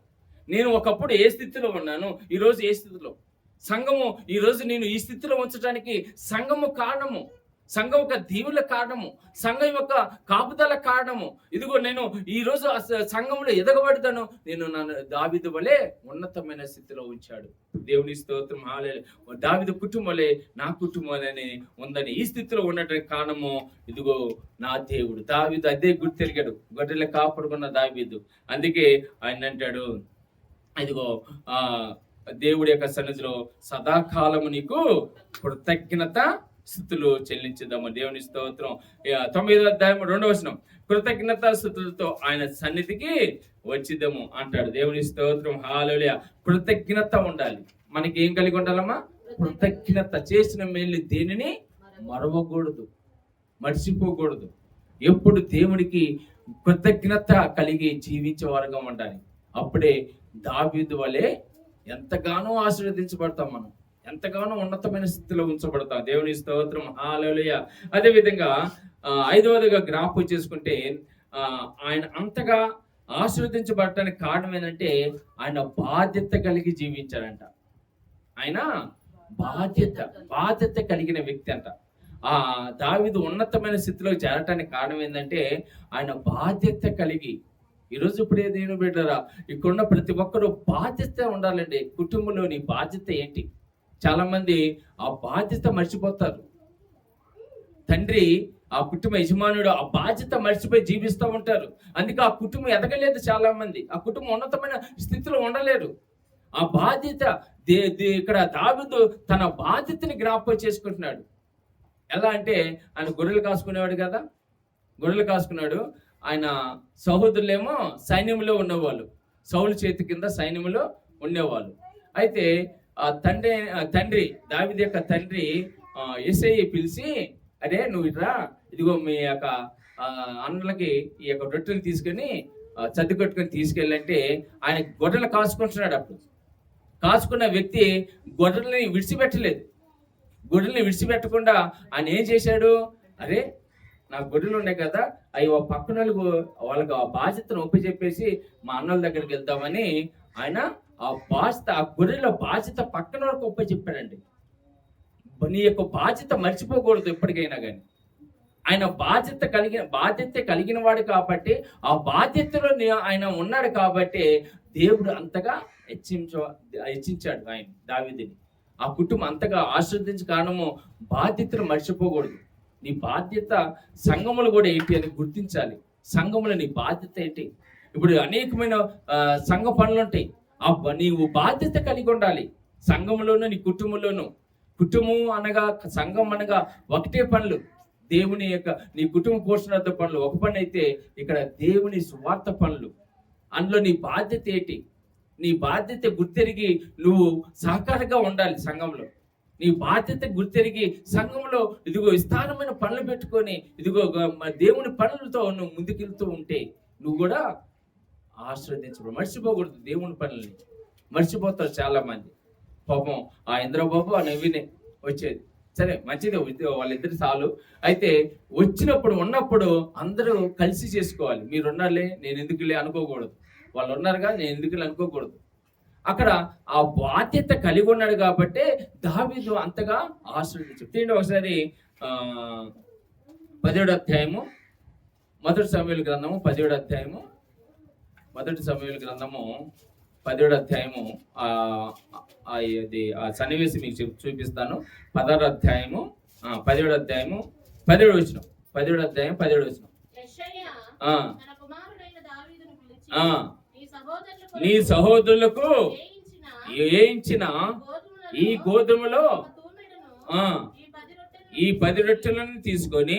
Speaker 2: నేను ఒకప్పుడు ఏ స్థితిలో ఉన్నాను, ఈరోజు ఏ స్థితిలో. సంఘము ఈరోజు నేను ఈ స్థితిలో ఉంచడానికి సంఘము కారణము, సంఘం యొక్క దీవుల కారణము, సంఘం యొక్క కాపుదల కారణము. ఇదిగో నేను ఈరోజు సంఘంలో ఎదగబడతాను. నేను నన్ను దావీదు వలె ఉన్నతమైన స్థితిలో ఉంచాడు. దేవుని స్తోత్రం, హల్లెలూయా. దావీదు కుటుంబలే నా కుటుంబాలని ఉందని ఈ స్థితిలో ఉండటానికి కారణము ఇదిగో నా దేవుడు. దావీదు అదే గుర్తెరిగాడు, గొర్రెల కాపాడుకున్న దావీదు. అందుకే ఆయన అంటాడు, ఇదిగో దేవుడి యొక్క సన్నిధిలో సదాకాలము నీకు కృతజ్ఞత స్తుతులు చెల్లించుదాము. దేవుని స్తోత్రం. 9వ అధ్యాయం 2వ వచనం. కృతజ్ఞత స్తుతులతో ఆయన సన్నిధికి వచ్చిద్దాము అంటాడు. దేవుని స్తోత్రం, హల్లెలూయా. కృతజ్ఞత ఉండాలి. మనకి ఏం కలిగి ఉండాలమ్మా? కృతజ్ఞత. చేసిన మేలు దేనిని మరవకూడదు, మర్చిపోకూడదు. ఎప్పుడు దేవునికి కృతజ్ఞత కలిగి జీవించే వారుగా ఉండాలి. అప్పుడే దావీదు వలె ఎంతగానో ఆశీర్వదించబడతాం, మనం ఎంతగానో ఉన్నతమైన స్థితిలో ఉంచబడతాం. దేవుని స్తోత్రం, హల్లెలూయా. అదే విధంగా 5వదిగా జ్ఞాపకం చేసుకుంటే ఆయన అంతగా ఆశీర్వదించబడటానికి కారణం ఏంటంటే ఆయన బాధ్యత కలిగి జీవించాడంట. ఆయన బాధ్యత కలిగిన వ్యక్తి అంట. దావీదు ఉన్నతమైన స్థితిలో చేరటానికి కారణం ఏంటంటే ఆయన బాధ్యత కలిగి. ఈరోజు ఇప్పుడే దేవుని బిడ్డలారా, ఇక్కడున్న ప్రతి ఒక్కరూ బాధ్యత ఉండాలండి. కుటుంబంలో నీ బాధ్యత ఏంటి? చాలా మంది ఆ బాధ్యత మర్చిపోతారు. తండ్రి, ఆ కుటుంబ యజమానుడు ఆ బాధ్యత మర్చిపోయి జీవిస్తూ ఉంటారు. అందుకే ఆ కుటుంబం ఎదగలేదు. చాలా మంది ఆ కుటుంబం ఉన్నతమైన స్థితిలో ఉండలేరు. ఆ బాధ్యత ఇక్కడ దావీదు తన బాధ్యతని జ్ఞాపకం చేసుకుంటున్నాడు. ఎలా అంటే ఆయన గొర్రెలు కాసుకునేవాడు కదా, గొర్రెలు కాసుకున్నాడు. ఆయన సహోదరులేమో సైన్యంలో ఉన్నవాళ్ళు, సౌలు చేతి కింద సైన్యంలో ఉండేవాళ్ళు. అయితే ఆ తండ్రి దావీదు యొక్క తండ్రి యేసయ్య పిలిచి, అరే నువ్వు ఇట్రా, ఇదిగో మీ యొక్క అన్నలకి ఈ యొక్క రొట్టెలు తీసుకొని చద్ది కొట్టుకొని తీసుకెళ్ళంటే ఆయన గొర్రెలు కాసుకుంటున్నాడు. అప్పుడు కాసుకున్న వ్యక్తి గొర్రెల్ని విడిచిపెట్టలేదు. గొర్రెల్ని విడిచిపెట్టకుండా ఆయన ఏం చేశాడు? అరే నా గొర్రెలు ఉన్నాయి కదా, అవి పక్కన వాళ్ళకి ఆ బాధ్యతను ఒప్పచెప్పేసి మా అన్నల దగ్గరికి వెళ్తామని ఆయన ఆ గొర్రెల బాధ్యత పక్కన వాళ్ళకి ఒప్పచెప్పాడండి. నీ యొక్క బాధ్యత మర్చిపోకూడదు ఎప్పటికైనా కానీ. ఆయన బాధ్యత కలిగిన వాడు కాబట్టి, ఆ బాధ్యతలో ఆయన ఉన్నాడు కాబట్టి దేవుడు అంతగా హెచ్చించాడు ఆయన దావీదుని. ఆ కుటుంబం అంతగా ఆశీర్వదించే కారణము బాధ్యతను మర్చిపోకూడదు. నీ బాధ్యత సంఘములు కూడా ఏంటి అని గుర్తించాలి. సంఘములో నీ బాధ్యత ఏంటి? ఇప్పుడు అనేకమైన సంఘ పనులు ఉంటాయి. నీవు బాధ్యత కలిగి ఉండాలి. సంఘంలోను నీ కుటుంబంలోను. కుటుంబం అనగా సంఘం అనగా ఒకటే పనులు. దేవుని యొక్క నీ కుటుంబ పోషణార్థ పనులు ఒక పని అయితే, ఇక్కడ దేవుని సువార్త పనులు. అందులో నీ బాధ్యత ఏంటి? నీ బాధ్యత గుర్తెరిగి నువ్వు సహకారంగా ఉండాలి సంఘంలో. నీ బాధ్యత గుర్తెరిగి సంఘంలో ఇదిగో విస్తారమైన పనులు పెట్టుకొని ఇదిగో దేవుని పనులతో నువ్వు ముందుకెళ్తూ ఉంటే నువ్వు కూడా ఆశ్రదించబడు. మర్చిపోకూడదు దేవుని పనులని. మర్చిపోతారు చాలా మంది. పాపం ఆ ఇంద్రబాబు ఆ నవీనే వచ్చేది. సరే మంచిదే, వాళ్ళిద్దరు చాలు. అయితే వచ్చినప్పుడు ఉన్నప్పుడు అందరూ కలిసి చేసుకోవాలి. మీరు ఉన్నారులే నేను ఎందుకులే అనుకోకూడదు. వాళ్ళు ఉన్నారుగా నేను ఎందుకులే అనుకోకూడదు. అక్కడ ఆ బాధ్యత కలిగి ఉన్నాడు కాబట్టి దావీదు అంతగా ఆశ్రయించాడు. ఒకసారి 17వ అధ్యాయము మొదటి సమూయేలు గ్రంథము 17వ అధ్యాయము మొదటి సమూయేలు గ్రంథము 17వ అధ్యాయము అది ఆ సన్నివేశం మీకు చూపిస్తాను. 16వ అధ్యాయము 17వ అధ్యాయము 17వ వచనం 17వ అధ్యాయం 17వ వచనం. నీ సహోదరులకు వేయించిన ఈ గోధుమలో ఈ 10 రొట్టెలను తీసుకొని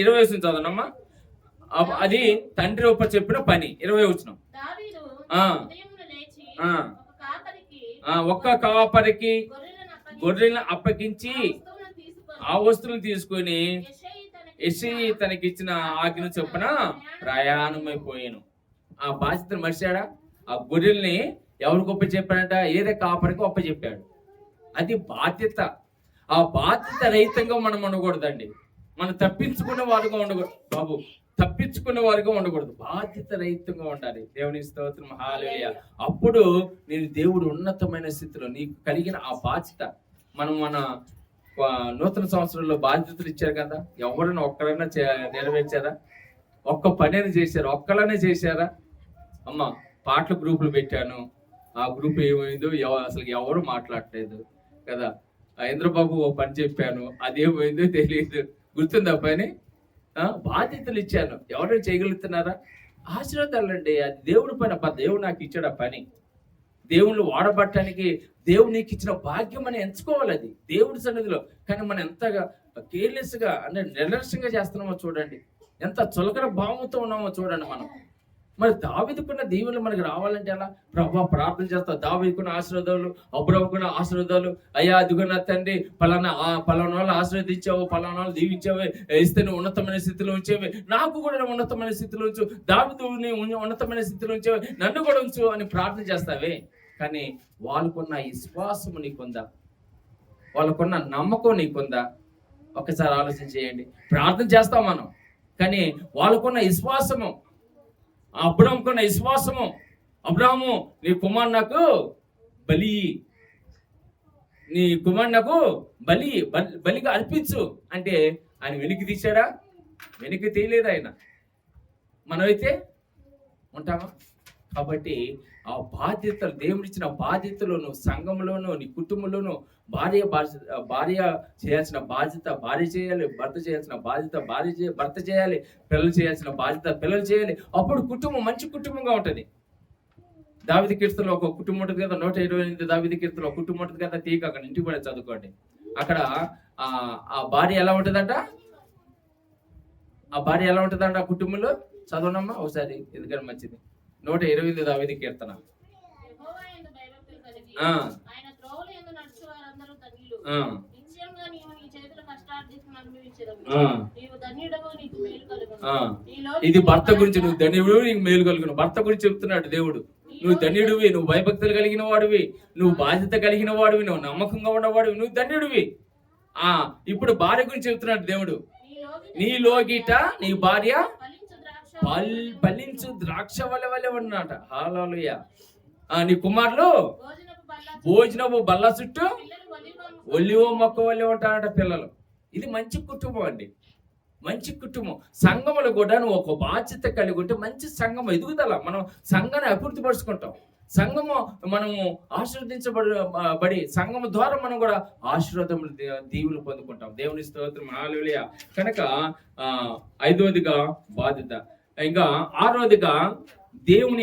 Speaker 2: ఇరవై వచ్చిన చదవనమ్మా. అది తండ్రి ఒప్ప చెప్పిన పని. 20 వచ్చిన ఒక్క కాపరికి గొర్రెలను అప్పగించి ఆ వస్తువులను తీసుకొని యెషయి తనకిచ్చిన ఆజ్ఞ చొప్పున ప్రయాణమైపోయాను. ఆ బాధ్యతను మర్చాడా? ఆ గొర్రెల్ని ఎవరికి ఒప్ప చెప్పాడంట? ఏదే కాపరికి ఒప్ప చెప్పాడు. అది బాధ్యత. ఆ బాధ్యత రహితంగా మనం ఉండకూడదండి. మనం తప్పించుకునే వారుగా ఉండకూడదు బాబు. తప్పించుకునే వారుగా ఉండకూడదు. బాధ్యత రహితంగా ఉండాలి. దేవుని స్తోత్రం, హల్లెలూయా. అప్పుడు నేను దేవుడు ఉన్నతమైన స్థితిలో నీకు కలిగిన ఆ బాధ్యత. మన నూతన సంవత్సరంలో బాధ్యతలు ఇచ్చారు కదా, ఎవరైనా ఒక్కరైనా నెరవేర్చారా? ఒక్క పనిని చేశారా? ఒక్కళ్ళనే చేశారా? అమ్మ పాటల గ్రూపులు పెట్టాను, ఆ గ్రూప్ ఏమైందో అసలు ఎవరు మాట్లాడలేదు కదా. ఇంద్రబాబు ఓ పని చెప్పాను, అదేమైందో తెలియదు. గుర్తుందా పని? బాధ్యతలు ఇచ్చాను, ఎవరైనా చేయగలుగుతున్నారా? ఆశీర్వాదాలండి. అది దేవుడి పని. దేవుడు నాకు ఇచ్చాడు ఆ పని. దేవుళ్ళు వాడబట్టడానికి దేవుడు నీకు ఇచ్చిన భాగ్యం మనం ఎంచుకోవాలి. అది దేవుడి సన్నిధిలో. కానీ మనం ఎంతగా కేర్లెస్గా అంటే నిర్లక్ష్యంగా చేస్తున్నామో చూడండి. ఎంత చులకన భావంతో ఉన్నామో చూడండి మనం. మరి దావీదుకున్న దీవెనలు మనకి రావాలంటే ఎలా? ప్రభువా ప్రార్థన చేస్తా, దావీదుకున్న ఆశీర్వాదాలు, అబ్రాహాముకున్న ఆశీర్వాదాలు, అయ్యా అదిగున్న తండ్రి పలానా వాళ్ళు ఆశీర్వదించావు, పలానా వాళ్ళు దీవించావే, ఇస్తే నువ్వు ఉన్నతమైన స్థితిలో ఉంచేవే, నాకు కూడా ఉన్నతమైన స్థితిలో ఉంచు, దావీదుని ఉన్నతమైన స్థితిలో ఉంచేవే, నన్ను కూడా ఉంచు అని ప్రార్థన చేస్తావే. కానీ వాళ్ళకున్న విశ్వాసము నీకుందా? వాళ్ళకున్న నమ్మకం నీకుందా? ఒక్కసారి ఆలోచన చేయండి. ప్రార్థన చేస్తాం మనం, కానీ వాళ్ళకున్న విశ్వాసము, అబ్రాహాముకున్న విశ్వాసము, అబ్రాహాము నీ కుమారుడు నాకు బలి, నీ కుమారుడు నాకు బలిగా అర్పించు అంటే ఆయన వెనక్కి తీశాడా? వెనక్కి తీయలేదు ఆయన. మనమైతే ఉంటామా? కాబట్టి ఆ బాధ్యతలు, దేవుడిచ్చిన బాధ్యతలోను, సంఘంలోను, నీ కుటుంబంలోను భార్య చేయాల్సిన బాధ్యత భార్య చేయాలి, భర్త చేయాల్సిన బాధ్యత భర్త చేయాలి, పిల్లలు చేయాల్సిన బాధ్యత పిల్లలు చేయాలి. అప్పుడు కుటుంబం మంచి కుటుంబంగా ఉంటుంది. దావీదు కీర్తనలో ఒక కుటుంబం ఉంటుంది కదా, 128 దావీదు కీర్తనలో ఒక కుటుంబం ఉంటుంది కదా. తీక అక్కడ ఇంటికి పడే చదువుకోండి. అక్కడ ఆ భార్య ఎలా ఉంటుందంట? ఆ భార్య ఎలా ఉంటుందంట ఆ కుటుంబంలో? చదవనమ్మా ఒకసారి, ఎందుకంటే మంచిది. 128 దావీదు కీర్తన. ఇది భర్త గురించి. నువ్వు ధన్యుడు, నీకు మేలు కలుగును. భర్త గురించి చెప్తున్నాడు దేవుడు. నువ్వు ధన్యుడివి, నువ్వు భయభక్తులు కలిగిన వాడివి, నువ్వు బాధ్యత కలిగిన వాడివి, నువ్వు నమ్మకంగా ఉన్నవాడివి, నువ్వు ధన్యుడివి. ఇప్పుడు భార్య గురించి చెప్తున్నాడు దేవుడు. నీలోగిట నీ భార్య ఫలించు ద్రాక్ష వలె ఉన్నట. హల్లెలూయా. నీ కుమారులు భోజనపు బల్ల చుట్టూ ఒలివ మొక్క వల్లే ఉంటారంట పిల్లలు. ఇది మంచి కుటుంబం అండి. మంచి కుటుంబం. సంఘములు కూడా నువ్వు ఒక బాధ్యత కలిగి ఉంటే మంచి సంఘం ఎదుగుదల. మనం సంఘాన్ని అభివృద్ధి పరుచుకుంటాం. సంఘము మనము ఆశీర్వదించబడి సంఘము ద్వారా మనం కూడా ఆశీర్వాదములు దీవులు పొందుకుంటాం. దేవుని స్తోత్రం, హల్లెలూయా. కనుక 5వదిగా బాధ్యత. ఇంకా 6వదిగా దేవుని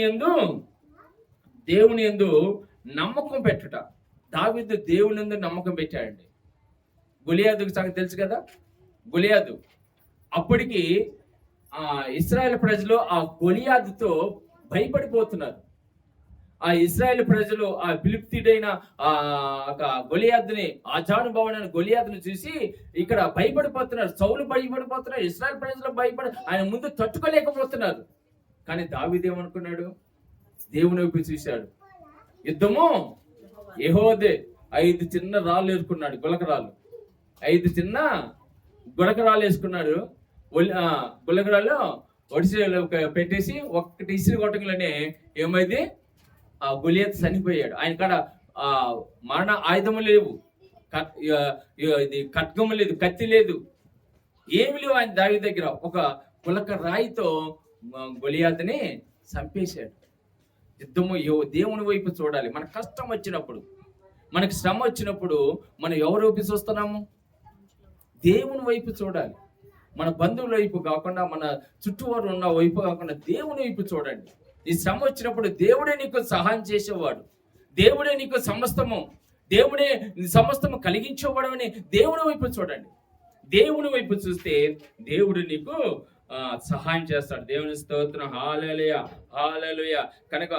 Speaker 2: యందు నమ్మకం పెట్టుట. దావీదు దేవుని యందు నమ్మకం పెట్టాడండి. గొలియాతుకు సంగతి తెలుసు కదా. గొలియాతు అప్పటికి ఇశ్రాయేల్ ప్రజలు ఆ గొలియాతుతో భయపడిపోతున్నారు. ఆ ఇశ్రాయేల్ ప్రజలు ఆ ఫిలిష్తీయుడైన గొలియాతుని, ఆజానుభావుడైన గొలియాతుని చూసి ఇక్కడ భయపడిపోతున్నారు. సౌలు భయపడిపోతున్నారు, ఇశ్రాయేల్ ప్రజలు భయపడి ఆయన ముందు తట్టుకోలేకపోతున్నారు. కానీ దావీదు ఏమనుకున్నాడు? దేవుని వైపు చూశాడు. యుద్ధము యెహోవాదే. 5 చిన్న రాళ్ళు వేసుకున్నాడు, గులకరాళ్ళు. 5 చిన్న గులకరాళ్ళు వేసుకున్నాడు. గులకరాళ్ళు ఒడిసిలో పెట్టేసి ఒక్కటి ఇసిరి కొట్టంలోనే ఏమైంది? ఆ గొలియాతు చనిపోయాడు. ఆయన కాడ మరణ ఆయుధము లేవు, ఇది ఖడ్గము లేదు, కత్తి లేదు, ఏమి లేవు ఆయన దావీదు దగ్గర. ఒక గులక రాయితో గొలియాతుని చంపేశాడు. యుద్ధము దేవుని వైపు చూడాలి. మన కష్టం వచ్చినప్పుడు, మనకి శ్రమ వచ్చినప్పుడు మనం ఎవరి వైపు చూస్తున్నాము? దేవుని వైపు చూడాలి. మన బంధువుల వైపు కాకుండా, మన చుట్టూవారు ఉన్న వైపు కాకుండా దేవుని వైపు చూడండి. ఈ శ్రమ వచ్చినప్పుడు దేవుడే నీకు సహాయం చేసేవాడు. దేవుడే నీకు దేవుడే సమస్తము కలిగించేవాడని దేవుని వైపు చూడండి. దేవుని వైపు చూస్తే దేవుడు నీకు సహాయం చేస్తాడు. దేవుని స్తోత్రం, హల్లెలూయా, హల్లెలూయా. కనుక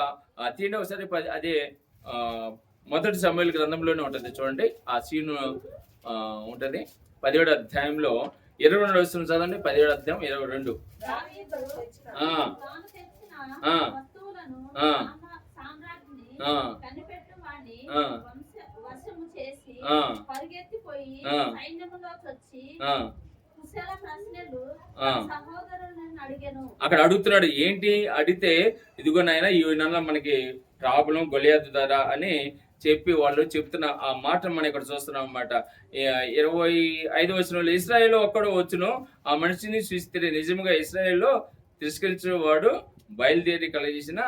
Speaker 2: తీయండి ఒకసారి. అదే 1 సమూయేలు గ్రంథంలోనే ఉంటుంది చూడండి. ఆ సీను ఉంటుంది 17వ అధ్యాయంలో 22వ వచనం చదవండి. 17వ అధ్యాయం 22. అక్కడ అడుగుతున్నాడు. ఏంటి అడిగితే, ఇదిగో నాయన ఈ నెల మనకి ప్రాబ్లం గొలియాతు ద్వారా అని చెప్పి వాళ్ళు చెప్తున్న ఆ మాట మనం ఇక్కడ చూస్తున్నాం అన్నమాట. 25వ వచనంలో, ఇశ్రాయేలు ఒక్కడు వచ్చును, ఆ మనిషిని చూస్తే నిజంగా ఇశ్రాయేల్లో తిరస్కరించిన వాడు బయలుదేరి కలగజేసిన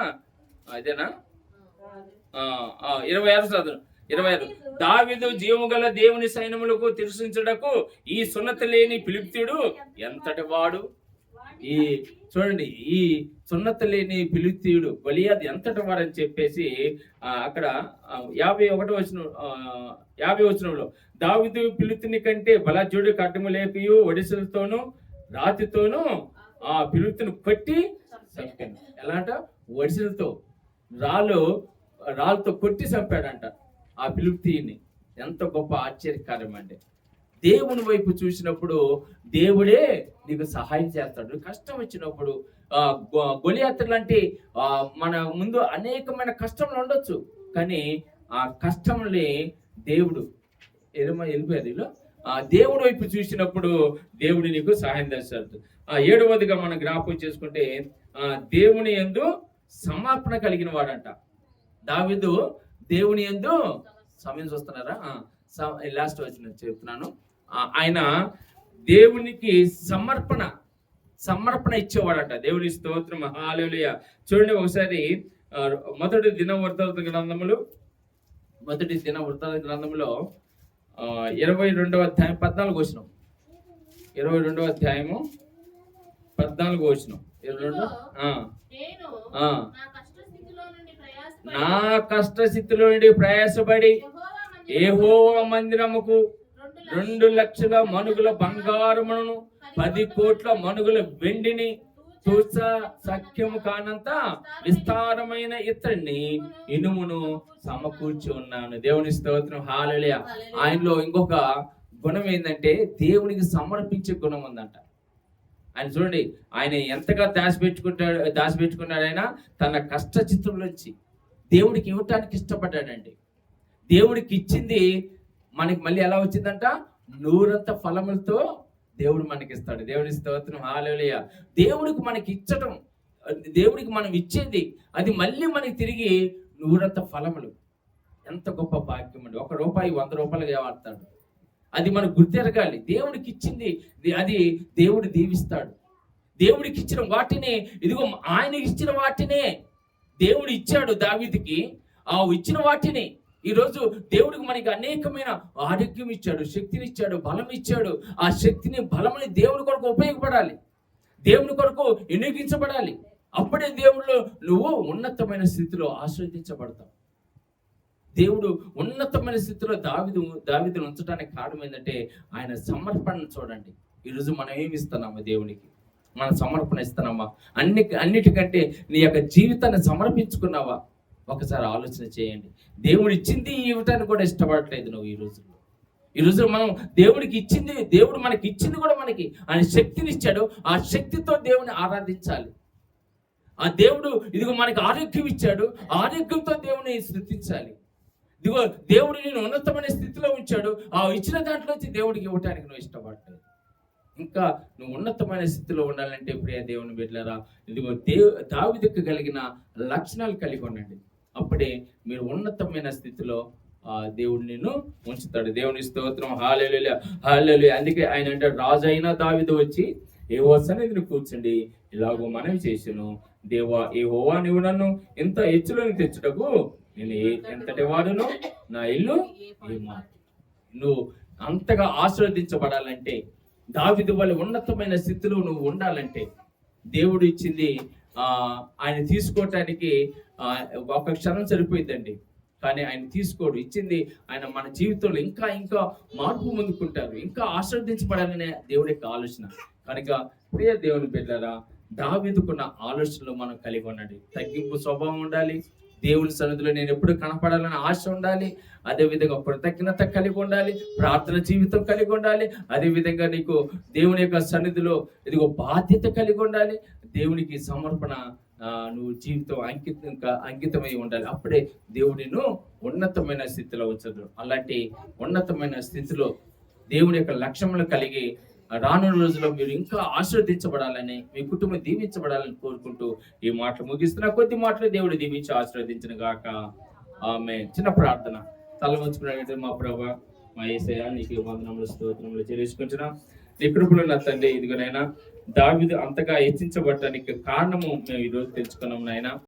Speaker 2: అదేనా. 26 దావీదు జీవము గల దేవుని సైన్యములకు తిరస్కరించుటకు ఈ సున్నతి లేని ఫిలిష్తీయుడు ఎంతటి వాడు. ఈ చూడండి, ఈ సున్నతి లేని ఫిలిష్తీయుడు గొలియాతు ఎంతటి వాడని చెప్పేసి అక్కడ 50వ వచనంలో, దావీదు ఫిలిష్తీయుని కంటే బలాఢ్యుడు, ఖడ్గము లేపియు ఒడిసెలతోనూ రాతితోనూ ఆ ఫిలిష్తీయుని కొట్టి చంపాడు. ఎలా అంట? ఒడిసెలతో, రాళ్ళతో కొట్టి చంపాడంట ఆ ఫిలిష్తీయుని. ఎంత గొప్ప ఆశ్చర్యకార్యం అండి. దేవుని వైపు చూసినప్పుడు దేవుడే నీకు సహాయం చేస్తాడు. కష్టం వచ్చినప్పుడు గొలియాతు లాంటి మన ముందు అనేకమైన కష్టములు ఉండొచ్చు, కానీ ఆ కష్టముల్ని దేవుడు వెళ్ళిపోయారు. దేవుడి వైపు చూసినప్పుడు దేవుడు నీకు సహాయం చేస్తాడు. 7వదిగా మనం జ్ఞాపకం చేసుకుంటే, దేవుని యందు సమర్పణ కలిగిన వాడంట దావీదు. దేవుని యందు సమయం చూస్తున్నారా? లాస్ట్ వచ్చిన చెప్తున్నాను. ఆయన దేవునికి సమర్పణ ఇచ్చేవాడట. దేవుని స్తోత్రం, హల్లెలూయా. చూడండి ఒకసారి మొదటి దినవృత్తాంత గ్రంథములో 22వ అధ్యాయం 14వ వచనం. 22వ అధ్యాయము 14వ వచనం. 22. నా కష్టస్థితిలో నుండి ప్రయాసపడి యెహోవా మందిరముకు 2 లక్షల మణుగుల బంగారమును 10 కోట్ల మణుగుల వెండిని తూచ సఖ్యము కానంత విస్తారమైన ఇత్తడిని ఇనుమును సమకూర్చి ఉన్నాను. దేవుని స్తోత్రం, హల్లెలూయా. ఆయనలో ఇంకొక గుణం ఏంటంటే దేవునికి సమర్పించే గుణం ఉందంట. ఆయన చూడండి, ఆయన ఎంతగా దాచిపెట్టుకున్నాడు. ఆయన తన కష్ట చిత్రంలోంచి దేవుడికి ఇవ్వటానికి ఇష్టపడ్డాడండి. దేవుడికి ఇచ్చింది మనకి మళ్ళీ ఎలా వచ్చిందంట? 100 ఫలములతో దేవుడు మనకి ఇస్తాడు. దేవుని స్తోత్రం, హల్లెలూయా. దేవుడికి మనకి ఇచ్చటం, దేవుడికి మనం ఇచ్చేది, అది మళ్ళీ మనకి తిరిగి 100 ఫలములు. ఎంత గొప్ప భాగ్యం అండి. 1 రూపాయి 100 రూపాయలుగా వాడతాడు. అది మనం గుర్తెరగాలి. దేవుడికి ఇచ్చింది అది దేవుడు దీవిస్తాడు. దేవుడికి ఇచ్చిన వాటినే, ఇదిగో ఆయనకి ఇచ్చిన వాటినే దేవుడు ఇచ్చాడు దావీదుకి. ఆ ఇచ్చిన వాటిని ఈరోజు దేవుడికి మనకి అనేకమైన ఆరోగ్యం ఇచ్చాడు, శక్తిని ఇచ్చాడు, బలం ఇచ్చాడు. ఆ శక్తిని బలమని దేవుడి కొరకు ఉపయోగపడాలి, దేవుని కొరకు వినియోగించబడాలి. అప్పుడే దేవుళ్ళు నువ్వు ఉన్నతమైన స్థితిలో ఆశీర్వదించబడతావు. దేవుడు ఉన్నతమైన స్థితిలో దావీదును ఉంచడానికి కారణం ఏంటంటే ఆయన సమర్పణను చూడండి. ఈరోజు మనం ఏమి ఇస్తున్నామా దేవునికి? మన సమర్పణ ఇస్తున్నామా? అన్నిటికంటే నీ యొక్క జీవితాన్ని సమర్పించుకున్నావా? ఒకసారి ఆలోచన చేయండి. దేవుడు ఇచ్చింది ఇవ్వటానికి కూడా ఇష్టపడట్లేదు నువ్వు ఈ రోజు మనం దేవుడికి ఇచ్చింది, దేవుడు మనకి ఇచ్చింది కూడా మనకి ఆయన శక్తిని ఇచ్చాడు. ఆ శక్తితో దేవుని ఆరాధించాలి. ఆ దేవుడు ఇదిగో మనకి ఆరోగ్యం ఇచ్చాడు, ఆరోగ్యంతో దేవుని స్తుతించాలి. ఇదిగో దేవుడు నేను ఉన్నతమైన స్థితిలో ఉంచాడు, ఆ ఇచ్చిన దాంట్లోంచి దేవుడికి ఇవ్వటానికి నువ్వు ఇష్టపడలేదు. ఇంకా నువ్వు ఉన్నతమైన స్థితిలో ఉండాలంటే ప్రియ దేవుని బిడ్డలారా, ఇదిగో దావీదుకు కలిగిన లక్షణాలు కలిగి ఉండండి. అప్పుడే మీరు ఉన్నతమైన స్థితిలో దేవుడు నిన్ను ఉంచుతాడు. దేవుని స్తోత్రం. హల్లెలూయా, హల్లెలూయా. అందుకే ఆయన అంటాడు, రాజు అయిన దావీదు వచ్చి యెహోవా సన్నిధిని కూర్చుండి ఇలాగో మనవి చేసాను, దేవా యెహోవా నీవు నన్ను ఇంత హెచ్చులోని తెచ్చుటకు నేను ఎంతటి వాడును, నా ఇల్లు ఏమా. నువ్వు అంతగా ఆశీర్వదించబడాలంటే, దావీదు వల్ల ఉన్నతమైన స్థితిలో నువ్వు ఉండాలంటే, దేవుడు ఇచ్చింది ఆయన తీసుకోవటానికి ఒక క్షణం సరిపోయిందండి. కానీ ఆయన తీసుకోడు. ఇచ్చింది ఆయన మన జీవితంలో ఇంకా ఇంకా మార్పు ముందుకుంటారు, ఇంకా ఆశీర్వదించబడాలనే దేవుడి యొక్క ఆలోచన. కనుక ప్రియ దేవుని బిడ్డలారా, దావీదుకున్న ఆలోచనలు మనం కలిగి ఉండాలి. తగ్గింపు స్వభావం ఉండాలి. దేవుని సన్నిధిలో నేను ఎప్పుడు కనపడాలని ఆశ ఉండాలి. అదేవిధంగా కృతజ్ఞత కలిగి ఉండాలి. ప్రార్థన జీవితం కలిగి ఉండాలి. అదేవిధంగా నీకు దేవుని యొక్క సన్నిధిలో ఇదిగో బాధ్యత కలిగి ఉండాలి. దేవునికి సమర్పణ నువ్వు జీవితం అంకితమై ఉండాలి. అప్పుడే దేవుడిను ఉన్నతమైన స్థితిలో ఉంచదు. అలాంటి ఉన్నతమైన స్థితిలో దేవుని యొక్క లక్ష్యములు కలిగి రానున్న రోజుల్లో మీరు ఇంకా ఆశీర్వదించబడాలని, మీ కుటుంబం దీవించబడాలని కోరుకుంటూ ఈ మాటలు ముగిస్తున్నా. కొద్ది మాటలు దేవుడు దీవించి ఆశీర్వదించిన గాక. ఆమేన్. చిన్న ప్రార్థన. తల వంచుకున్నట్టు, మా ప్రభువా, మా యేసయ్యా, నీకు వందనములు స్తోత్రములు చెల్లించుకుంటున్నాం. నీ కృపలో నా తండ్రి, ఇదిగోనైనా దావీదు అంతగా హెచ్చించబడటానికి కారణము మేము ఈరోజు తెలుసుకున్నాం నాయన.